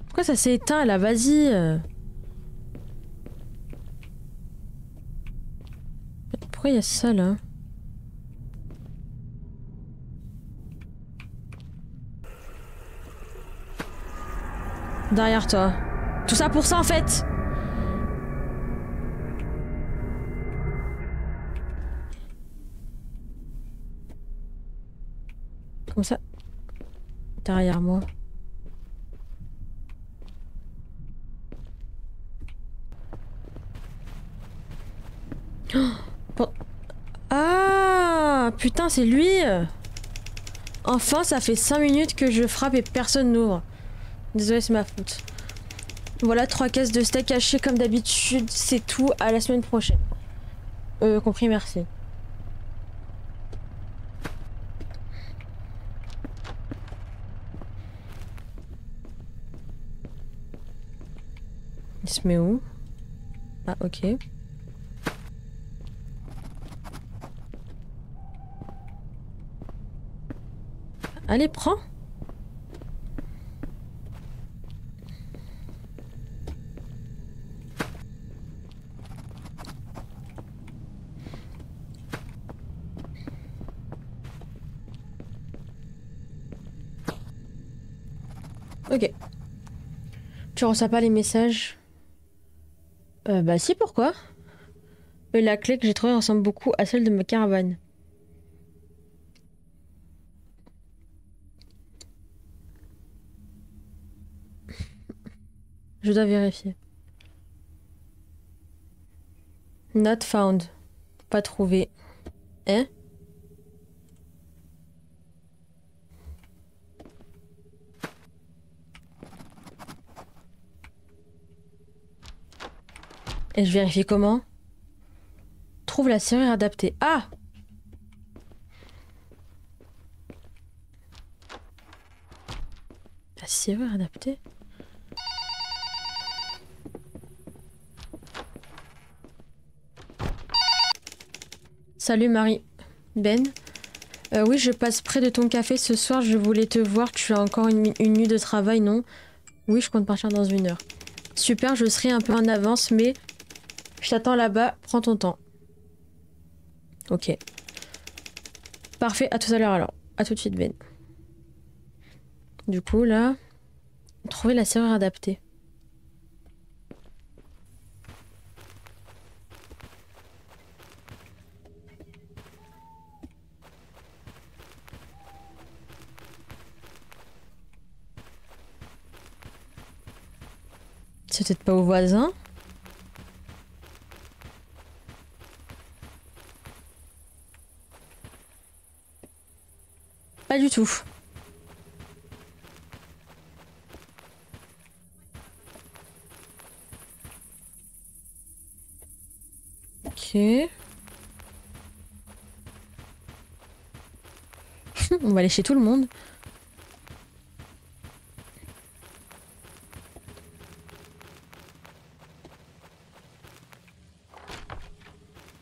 Pourquoi ça s'est éteint là? Vas-y. Pourquoi il y a ça là? Derrière toi. Tout ça pour ça en fait. Comme ça. Derrière moi. Bon. Ah putain, c'est lui. Enfin, ça fait 5 minutes que je frappe et personne n'ouvre. Désolé, c'est ma faute. Voilà, 3 caisses de steak haché comme d'habitude. C'est tout. À la semaine prochaine. Compris, merci. Il se met où? Ah, ok. Allez, prends. Ok. Tu reçois pas les messages? Bah si, pourquoi? La clé que j'ai trouvée ressemble beaucoup à celle de ma caravane. Je dois vérifier. Not found. Pas trouvé. Hein? Et je vérifie comment? Trouve la serrure adaptée. Ah! serrure adaptée. Salut Marie. Ben. Oui, je passe près de ton café ce soir, je voulais te voir. Tu as encore une nuit de travail, non? Oui, je compte partir dans 1 heure. Super, je serai un peu en avance, mais je t'attends là-bas, prends ton temps. Ok. Parfait, à tout à l'heure alors. À tout de suite, Ben. Du coup, là... Trouver la serrure adaptée. C'est peut-être pas au voisin? Pas du tout. Ok. On va aller chez tout le monde.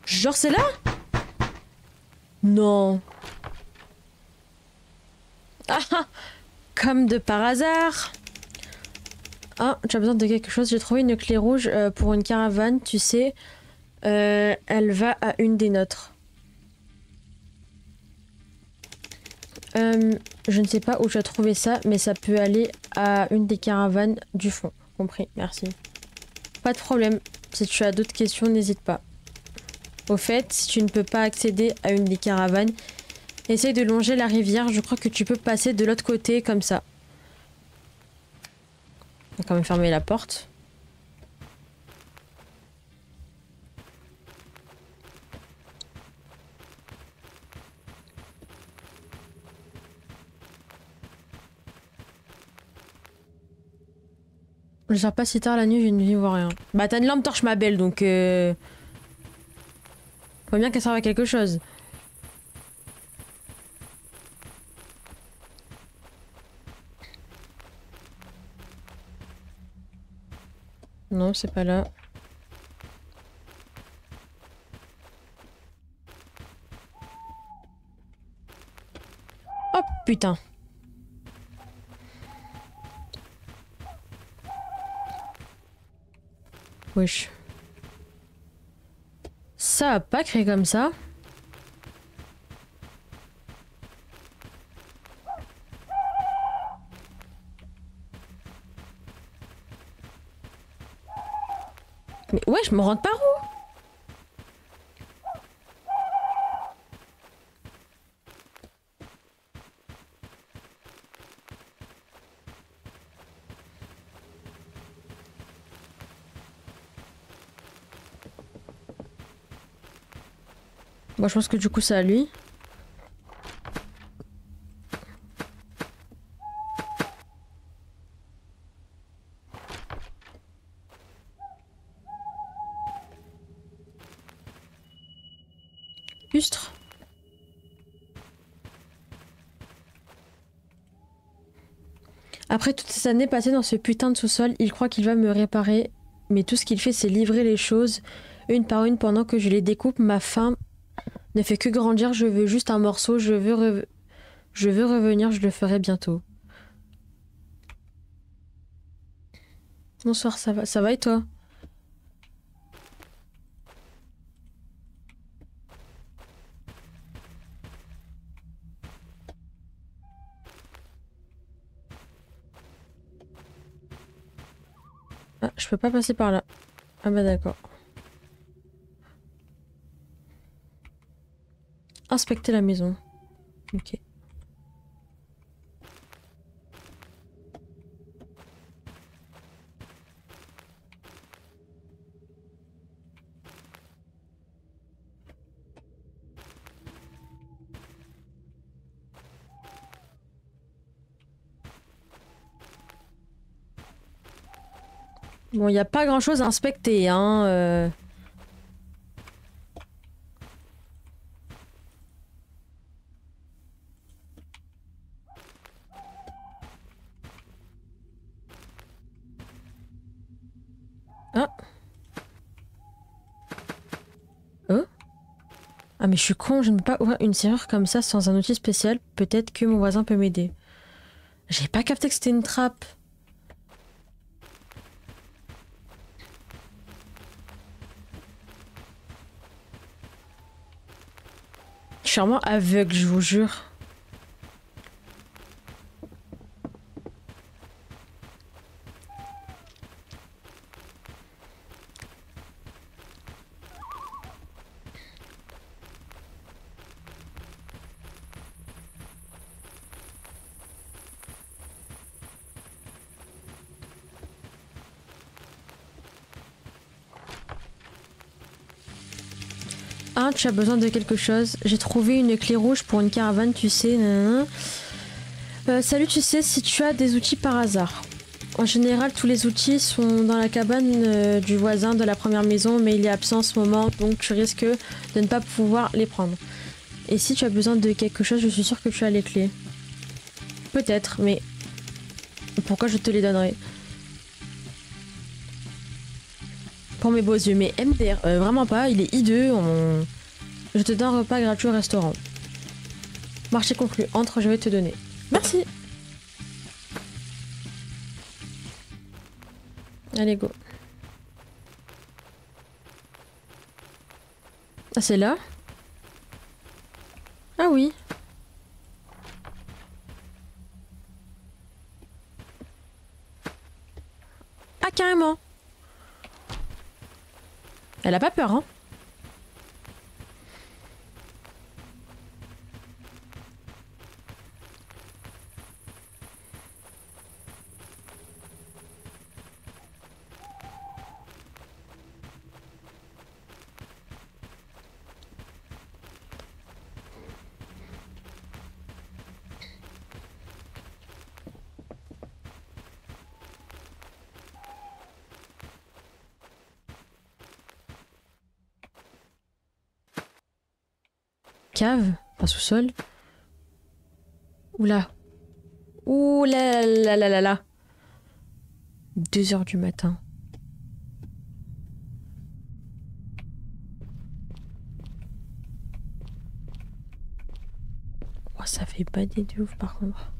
Genre c'est là? Non. Ah ah. Comme de par hasard. Ah, tu as besoin de quelque chose. J'ai trouvé une clé rouge pour une caravane, tu sais. Elle va à une des nôtres. Je ne sais pas où tu as trouvé ça, mais ça peut aller à une des caravanes du fond. Compris, merci. Pas de problème. Si tu as d'autres questions, n'hésite pas. Au fait, si tu ne peux pas accéder à une des caravanes, essaye de longer la rivière. Je crois que tu peux passer de l'autre côté comme ça. On va quand même fermer la porte. Je sors pas si tard la nuit, je ne vois rien. Bah t'as une lampe torche ma belle, donc faut bien qu'elle serve à quelque chose. Non, c'est pas là. Oh putain. Wesh. Ça a pas créé comme ça. Mais ouais, je me rentre par où? Bon, je pense que du coup, c'est à lui. Lustre. Après toutes ces années passées dans ce putain de sous-sol, il croit qu'il va me réparer. Mais tout ce qu'il fait, c'est livrer les choses, une par une, pendant que je les découpe. Ma faim ne fait que grandir. Je veux juste un morceau. Je veux revenir. Je le ferai bientôt. Bonsoir, ça va? Ça va et toi? Ah, je peux pas passer par là. Ah bah d'accord. Inspecter la maison. Ok. Bon, il n'y a pas grand-chose à inspecter, hein. Ah mais je suis con, je ne peux pas ouvrir une serrure comme ça sans un outil spécial. Peut-être que mon voisin peut m'aider. J'ai pas capté que c'était une trappe. Je suis vraiment aveugle, je vous jure. Ah, tu as besoin de quelque chose. J'ai trouvé une clé rouge pour une caravane, tu sais. Nanana. Salut, tu sais si tu as des outils par hasard. En général, tous les outils sont dans la cabane du voisin de la première maison, mais il est absent en ce moment, donc tu risques de ne pas pouvoir les prendre. Et si tu as besoin de quelque chose, je suis sûre que tu as les clés. Peut-être, mais pourquoi je te les donnerais? Pour mes beaux yeux, mais MDR, vraiment pas, il est hideux, je te donne un repas gratuit au restaurant. Marché conclu, entre, je vais te donner. Merci. Allez, go. Ah, c'est là? Ah oui. Ah, carrément. Elle a pas peur, hein? Cave, pas sous-sol. Oula. Ouh là là là là là. 2 heures du matin. Oh, ça fait pas des de ouf par contre.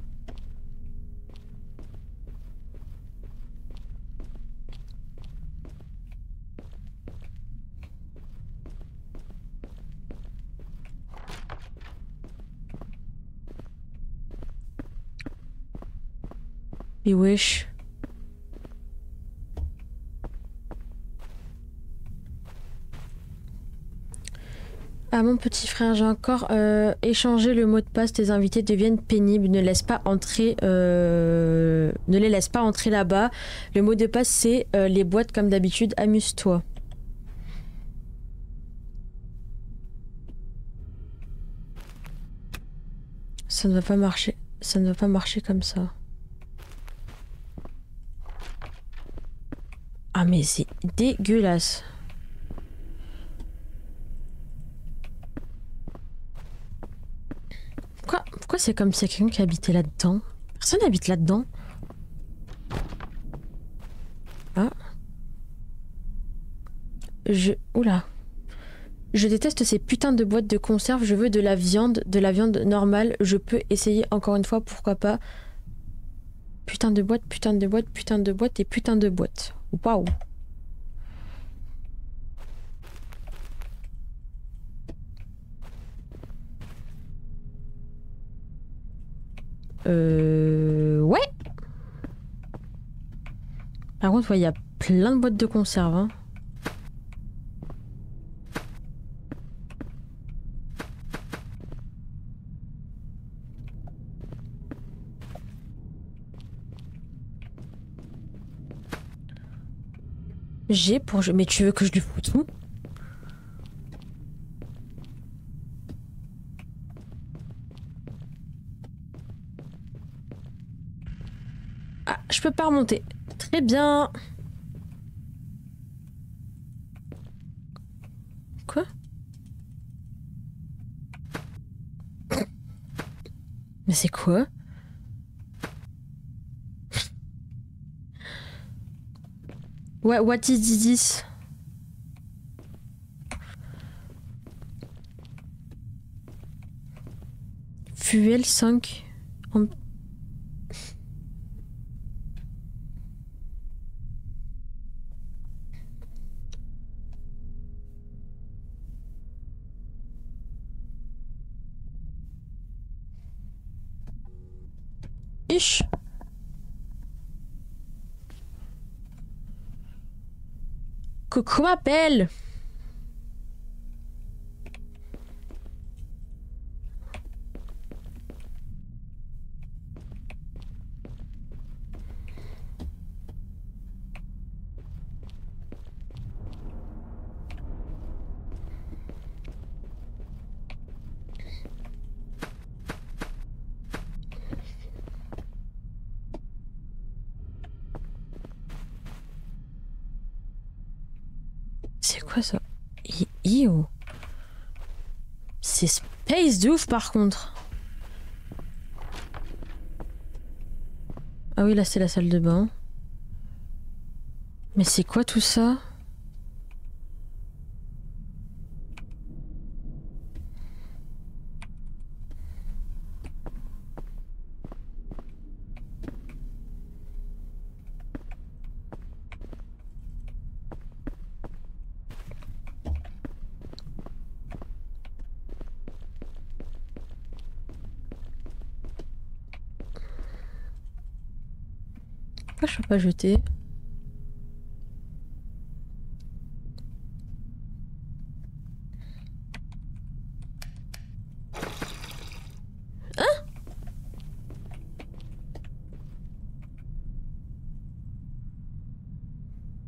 Et wesh. Ah mon petit frère, j'ai encore échangé le mot de passe. Tes invités deviennent pénibles. Ne laisse pas entrer. Ne les laisse pas entrer là-bas. Le mot de passe c'est les boîtes comme d'habitude. Amuse-toi. Ça ne va pas marcher. Ça ne va pas marcher comme ça. Ah mais c'est dégueulasse. Pourquoi c'est comme s'il y a quelqu'un qui habitait là-dedans? Personne n'habite là-dedans. Ah. Oula. Je déteste ces putains de boîtes de conserve. Je veux de la viande normale. Je peux essayer encore une fois, pourquoi pas. Putain de boîte, putain de boîte, putain de boîte et putain de boîte. Waouh. Ouais. Par contre, il y a plein de boîtes de conserve. Hein. J'ai pour... Mais tu veux que je lui foute où? Ah, je peux pas remonter. Très bien. Quoi? Mais c'est quoi? What is this? Fuel 5. Ich. Coucou ma belle. C'est quoi ça? Io. C'est space de ouf par contre. Ah oui, là c'est la salle de bain. Mais c'est quoi tout ça? Pourquoi je peux pas jeter? Hein?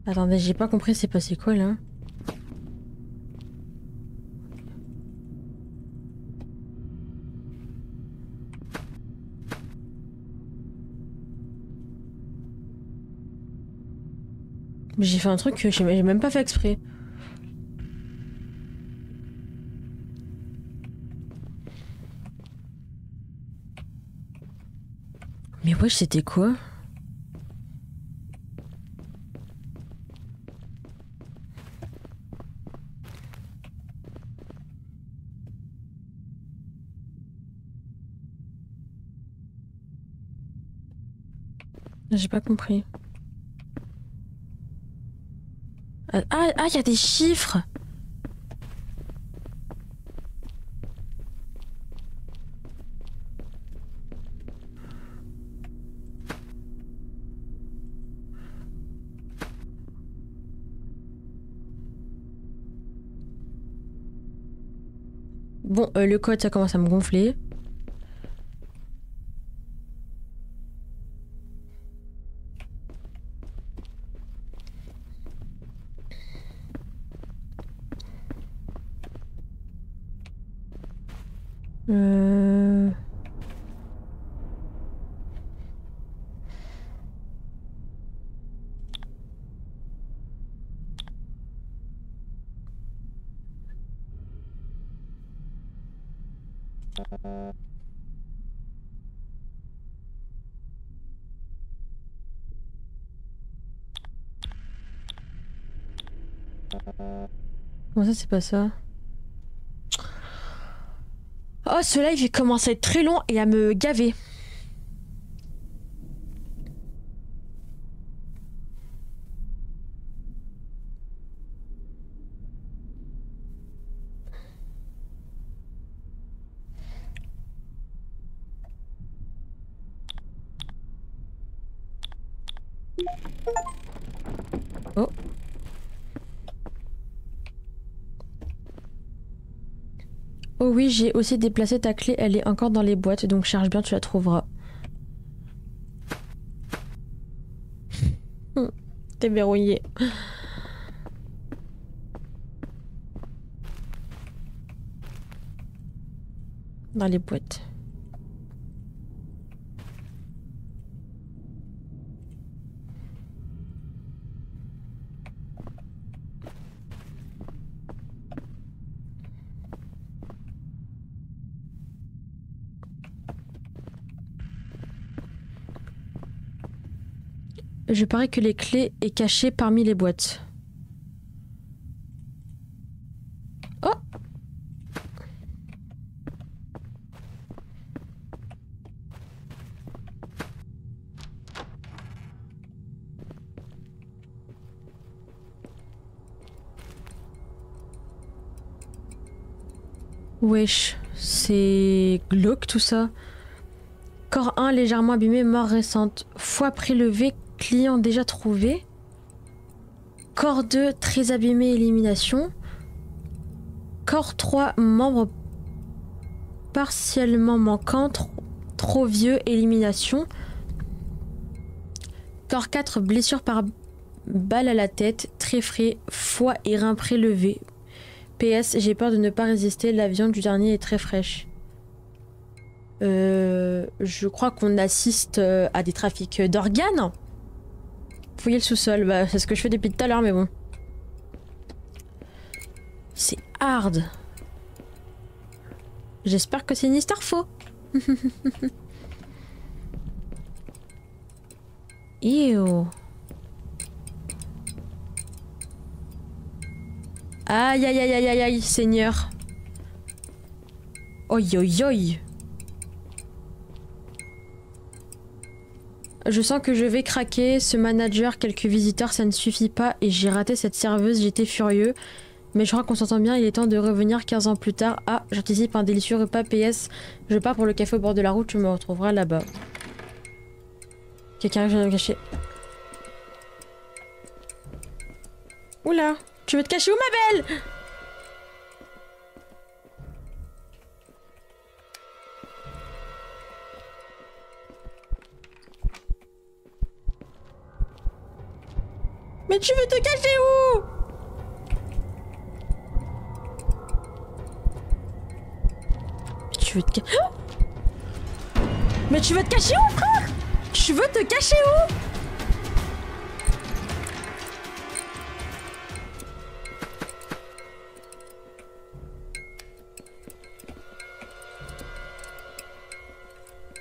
Attendez, j'ai pas compris c'est passé quoi là? J'ai fait un truc que j'ai même pas fait exprès. Mais wesh, c'était quoi? J'ai pas compris. Ah, il y a des chiffres! Bon, le code, ça commence à me gonfler. Comment ça, c'est pas ça? Oh, ce live, il commence à être très long et à me gaver. Oh. Oh oui, j'ai aussi déplacé ta clé, elle est encore dans les boîtes, donc cherche bien, tu la trouveras. T'es verrouillé. Dans les boîtes. Je parie que les clés est cachée parmi les boîtes. Oh! Wesh, c'est glauque tout ça. Corps 1 légèrement abîmé, mort récente. Foie prélevé, client déjà trouvé. Corps 2 très abîmé, élimination. Corps 3 membre partiellement manquant, trop vieux, élimination. Corps 4 blessure par balle à la tête, très frais, foie et rein prélevé. PS, j'ai peur de ne pas résister, la viande du dernier est très fraîche. Je crois qu'on assiste à des trafics d'organes. Fouiller le sous-sol, bah, c'est ce que je fais depuis tout à l'heure, mais bon. C'est hard. J'espère que c'est une histoire faux. Ew. Aïe aïe aïe aïe aïe aïe, Seigneur. Oi oi oi. Je sens que je vais craquer. Ce manager, quelques visiteurs, ça ne suffit pas. Et j'ai raté cette serveuse, j'étais furieux. Mais je crois qu'on s'entend bien, il est temps de revenir 15 ans plus tard. Ah, j'anticipe un délicieux repas PS. Je pars pour le café au bord de la route, je me retrouverai là-bas. Quelqu'un vient de me cacher. Oula, tu veux te cacher où, ma belle? Mais tu veux te cacher où? Tu veux te cacher... Mais tu veux te cacher où, frère? Tu veux te cacher où?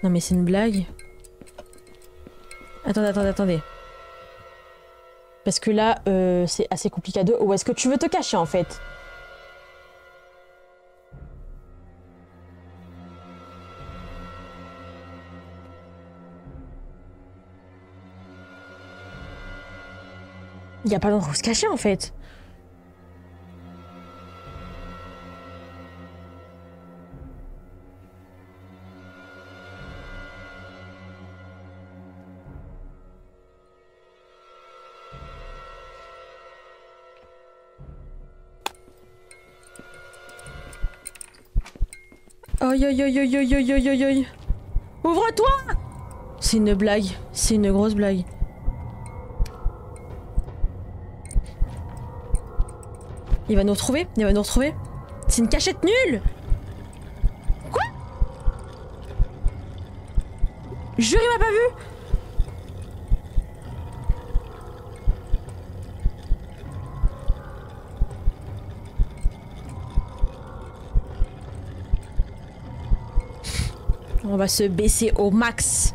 Non mais c'est une blague. Attendez, attendez, attendez. Parce que là, c'est assez compliqué à deux. Où est-ce que tu veux te cacher en fait? Il n'y a pas d'endroit où se cacher en fait. Aïe aïe aïe aïe aïe aïe aïe aïe aïe. Ouvre-toi! C'est une blague. C'est une grosse blague. Il va nous retrouver? Il va nous retrouver? C'est une cachette nulle! Quoi? Jure, il m'a pas vu! On va se baisser au max.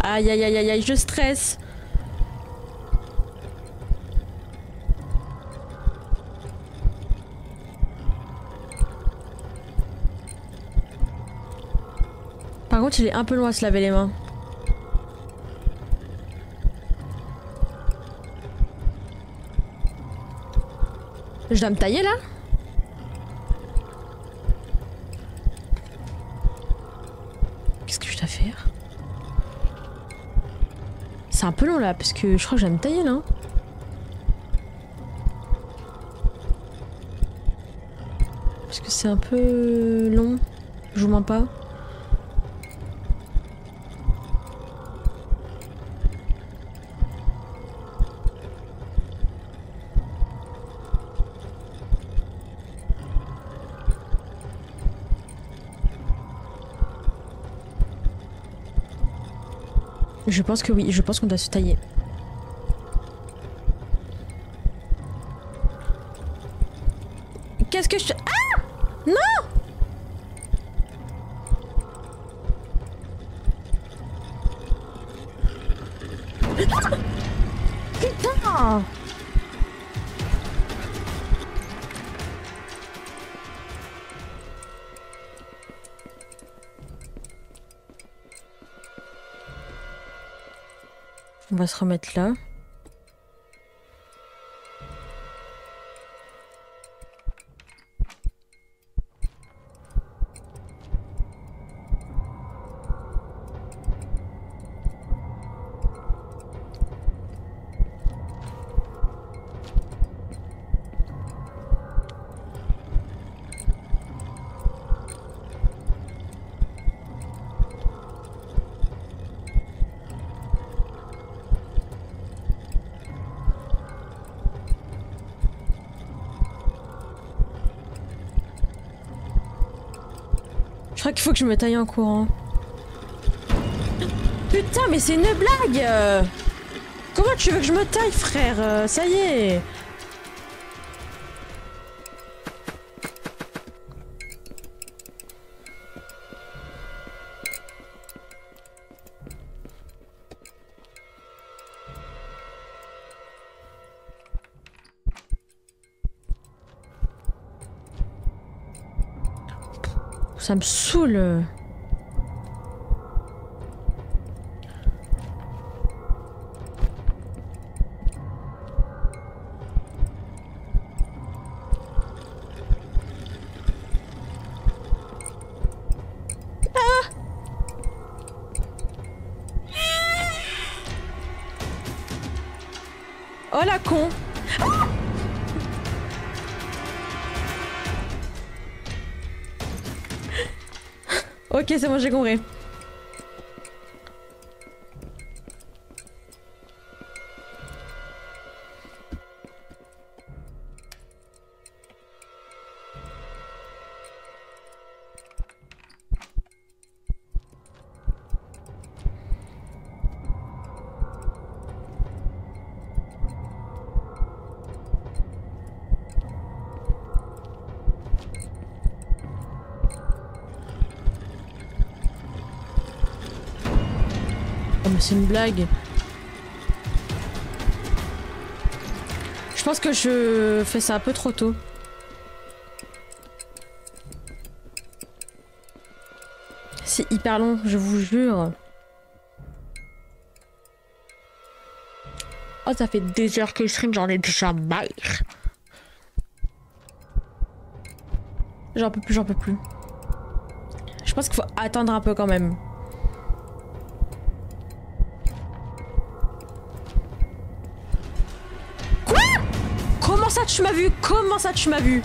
Aïe aïe aïe aïe aïe, je stresse. Par contre, il est un peu loin à se laver les mains. Je dois me tailler là? Qu'est-ce que je dois faire? C'est un peu long là, parce que je crois que je dois me tailler là. Parce que c'est un peu long. Je vous mens pas. Je pense que oui, je pense qu'on doit se tailler. Qu'est-ce que je... Ah! Non! Putain! On va se remettre là. Je crois qu'il faut que je me taille en courant. Putain, mais c'est une blague! Comment tu veux que je me taille, frère? Ça y est! Ça me saoule. Oh la con! Ah, ok, c'est bon, j'ai compris. Oh mais c'est une blague. Je pense que je fais ça un peu trop tôt. C'est hyper long, je vous jure. Oh, ça fait des heures que je stream, j'en ai déjà marre. J'en peux plus, j'en peux plus. Je pense qu'il faut attendre un peu quand même. Quoi? Comment ça tu m'as vu? Comment ça tu m'as vu?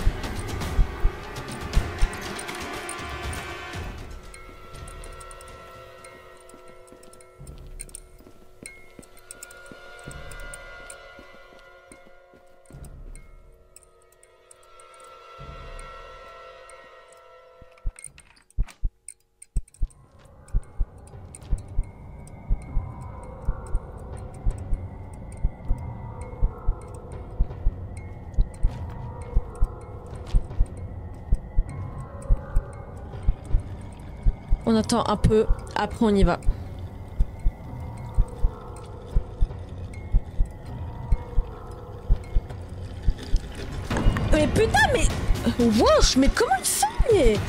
On attend un peu, après on y va. Mais putain, mais... Wesh, mais comment il fait?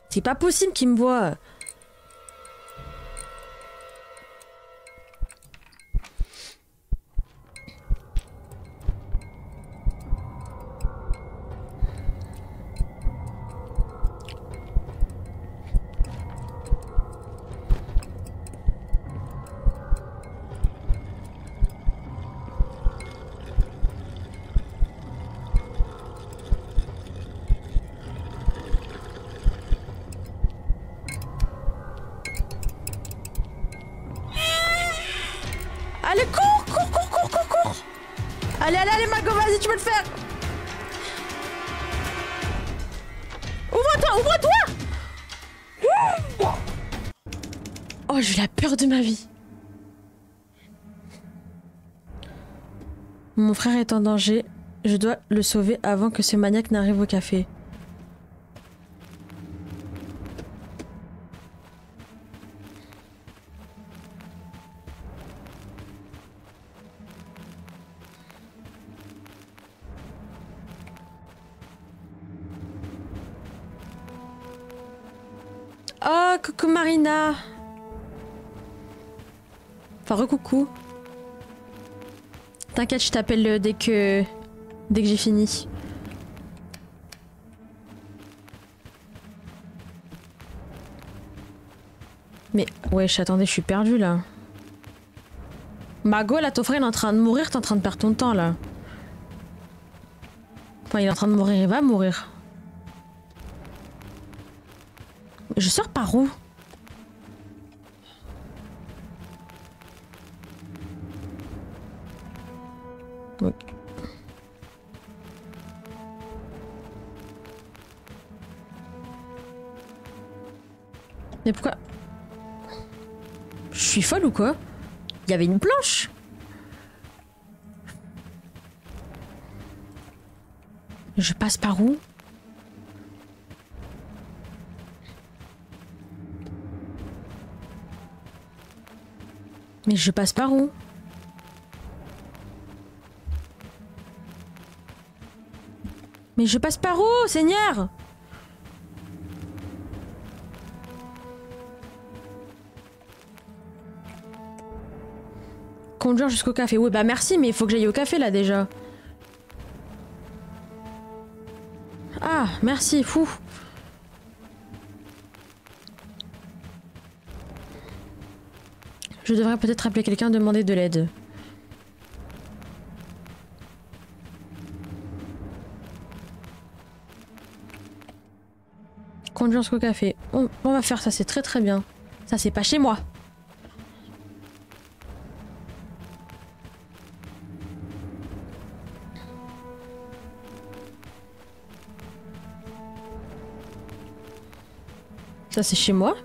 C'est pas possible qu'il me voit. Allez, cours, cours, cours, cours, cours, cours. Allez, allez, allez, Mago, vas-y, tu peux le faire. Ouvre-toi, ouvre-toi. Oh, j'ai la peur de ma vie. Mon frère est en danger. Je dois le sauver avant que ce maniaque n'arrive au café. Oh, coucou Marina. Enfin, recoucou. T'inquiète, je t'appelle dès que j'ai fini. Mais wesh, attendez, je suis perdue là. Mago, là, ton frère il est en train de mourir, t'es en train de perdre ton temps là. Enfin, il est en train de mourir, il va mourir. Je sors par où? Oui. Mais pourquoi? Je suis folle ou quoi? Il y avait une planche? Je passe par où? Mais je passe par où? Mais je passe par où, Seigneur? Conduire jusqu'au café. Oui, bah merci, mais il faut que j'aille au café là déjà. Ah, merci, fou. Je devrais peut-être appeler quelqu'un, demander de l'aide. Conduire jusqu'au café. On va faire ça, c'est très très bien. Ça, c'est pas chez moi. Ça, c'est chez moi.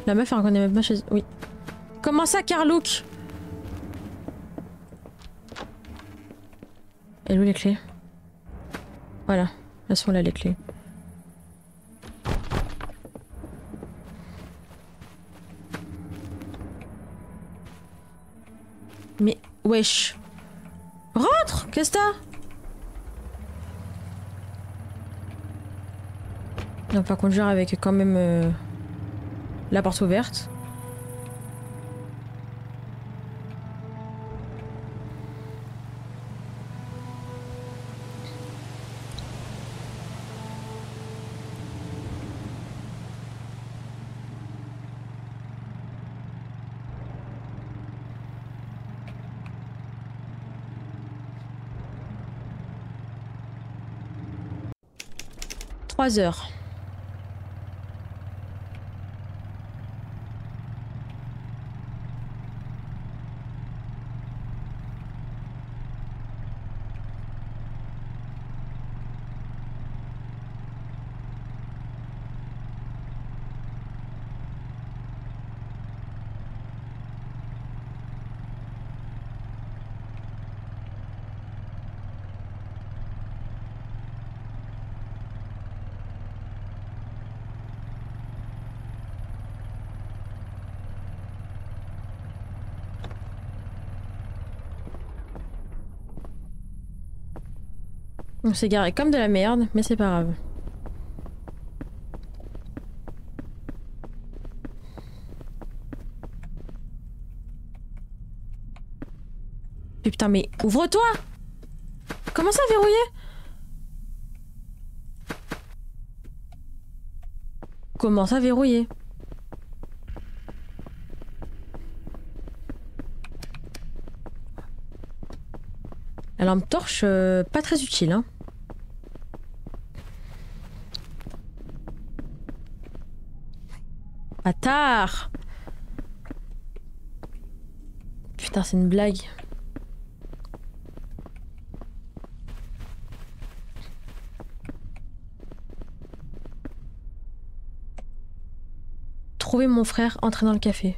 La meuf, elle reconnaît même pas chez... Oui. Comment ça, Carlook? Et où les clés? Voilà. Elles sont là, les clés. Mais... Wesh. Rentre! Qu'est-ce que t'as? On va pas conduire avec quand même la porte ouverte. Trois heures. On s'est garé comme de la merde, mais c'est pas grave. Putain, mais ouvre-toi! Comment ça, verrouillé? Comment ça, verrouillé? La lampe torche, pas très utile, hein. Bâtard! Putain, c'est une blague. Trouver mon frère, entrer dans le café.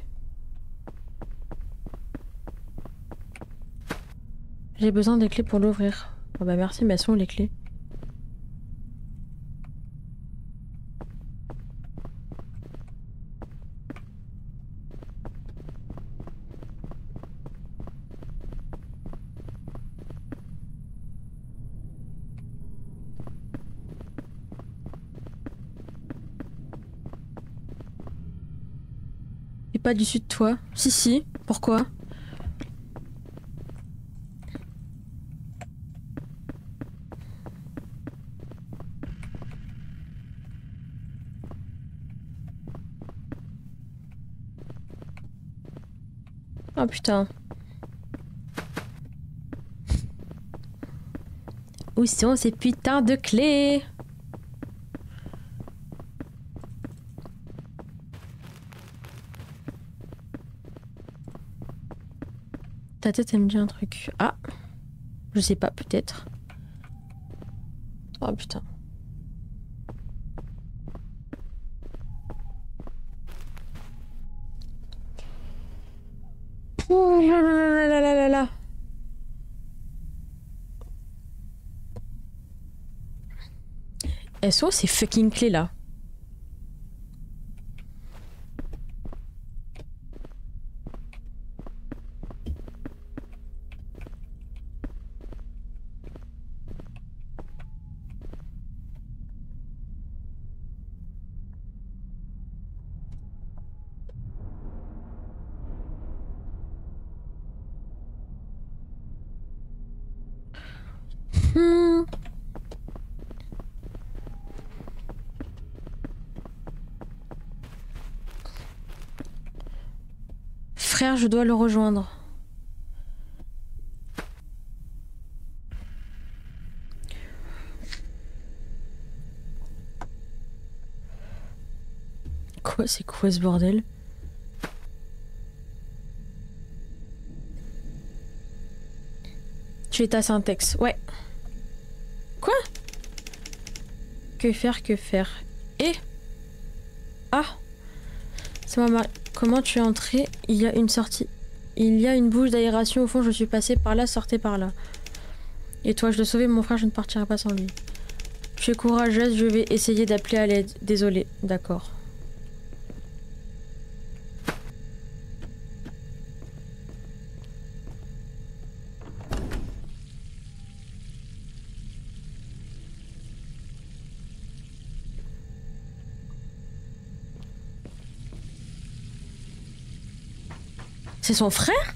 J'ai besoin des clés pour l'ouvrir. Oh bah merci, mais elles sont où les clés? Et pas dessus de toi. Si, si. Pourquoi? Oh putain. Où sont ces putains de clés? Ta tête, elle me dit un truc. Ah. Je sais pas, peut-être. Oh putain. Oh là là là là là là. Elles sont ces fucking clés là? Frère, je dois le rejoindre. Quoi, c'est quoi ce bordel? Tu es ta syntaxe, ouais. Quoi? Que faire, que faire? Et? Ah! C'est moi, comment tu es entré? Il y a une sortie. Il y a une bouche d'aération au fond, je suis passée par là, sortez par là. Et toi, je dois sauver mon frère, je ne partirai pas sans lui. Tu es courageuse, je vais essayer d'appeler à l'aide. Désolée, d'accord. C'est son frère?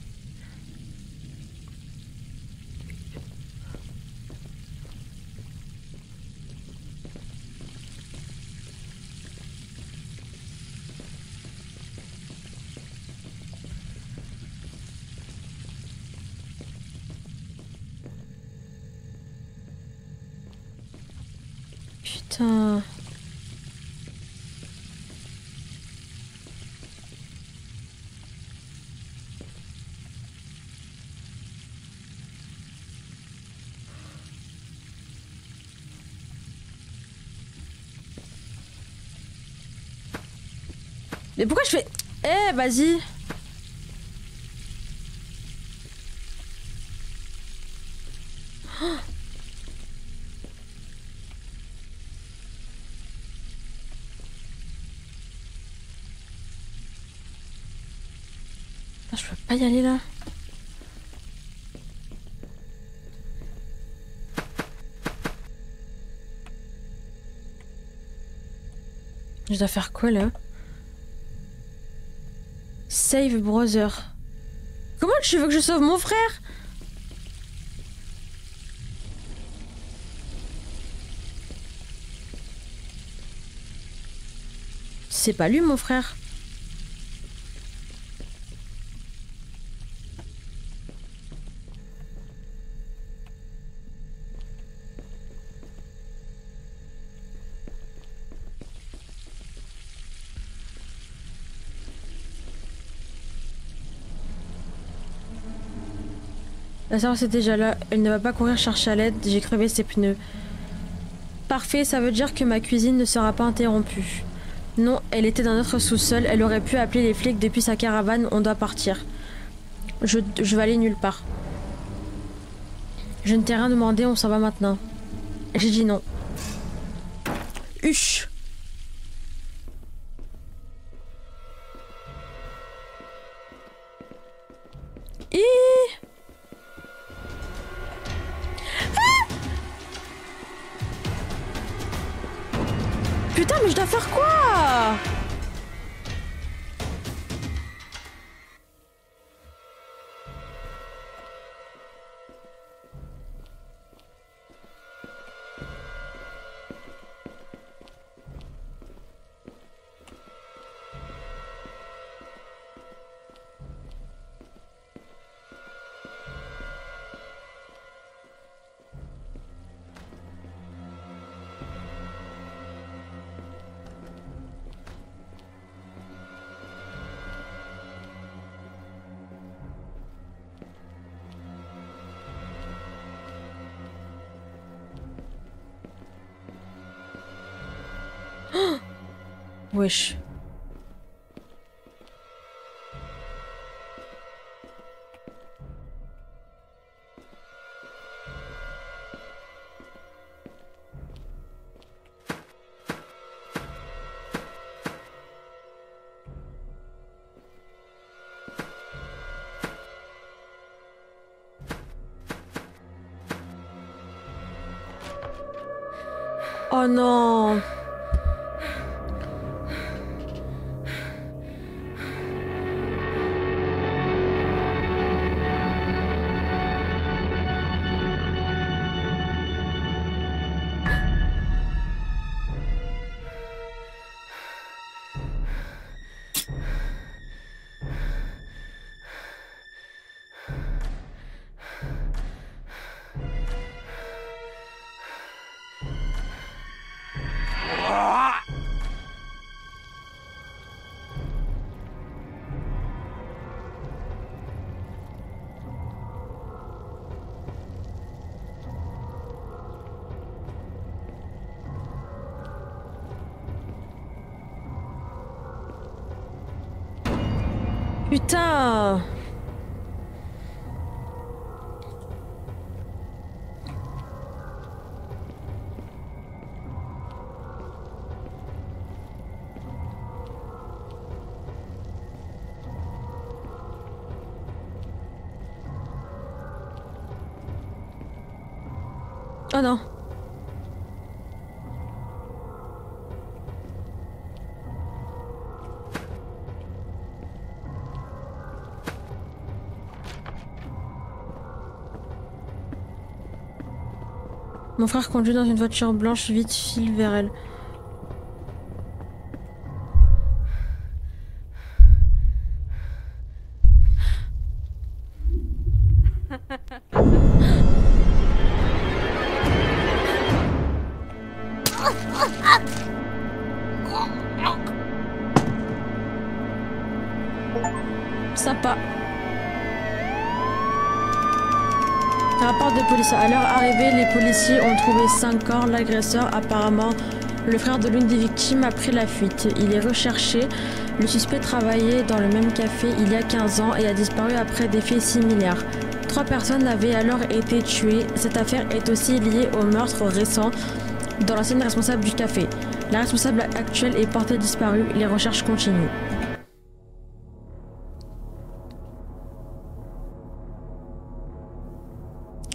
Putain. Mais pourquoi je fais... Eh, vas-y. Oh. Je peux pas y aller là. Je dois faire quoi là? Save browser. Comment tu veux que je sauve mon frère? C'est pas lui mon frère. La sœur c'est déjà là, elle ne va pas courir chercher à l'aide, j'ai crevé ses pneus. Parfait, ça veut dire que ma cuisine ne sera pas interrompue. Non, elle était dans notre sous-sol, elle aurait pu appeler les flics depuis sa caravane, on doit partir. Je vais aller nulle part. Je ne t'ai rien demandé, on s'en va maintenant. J'ai dit non. Huch! Putain, mais je dois faire quoi? Wesh. Oh non. Putain. Oh non. Mon frère conduit dans une voiture blanche, vite file vers elle. Sympa. Rapport de police. À leur arrivée, les policiers ont trouvé 5 corps. L'agresseur, apparemment le frère de l'une des victimes, a pris la fuite. Il est recherché. Le suspect travaillait dans le même café il y a 15 ans et a disparu après des faits similaires. 3 personnes avaient alors été tuées. Cette affaire est aussi liée au meurtre récent dans l'ancienne responsable du café. La responsable actuelle est portée disparue. Les recherches continuent.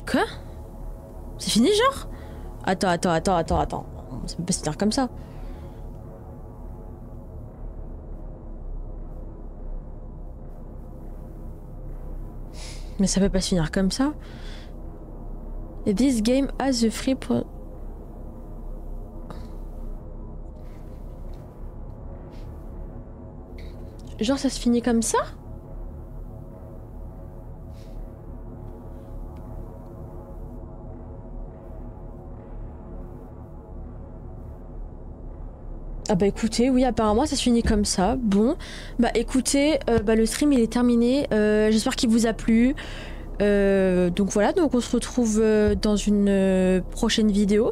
Quoi? C'est fini genre? Attends. Ça peut pas se finir comme ça. Mais ça peut pas se finir comme ça. This game has the free pro... Genre ça se finit comme ça? Ah bah écoutez, oui apparemment ça se finit comme ça. Bon, bah écoutez, le stream il est terminé. J'espère qu'il vous a plu. Donc voilà, donc on se retrouve dans une prochaine vidéo.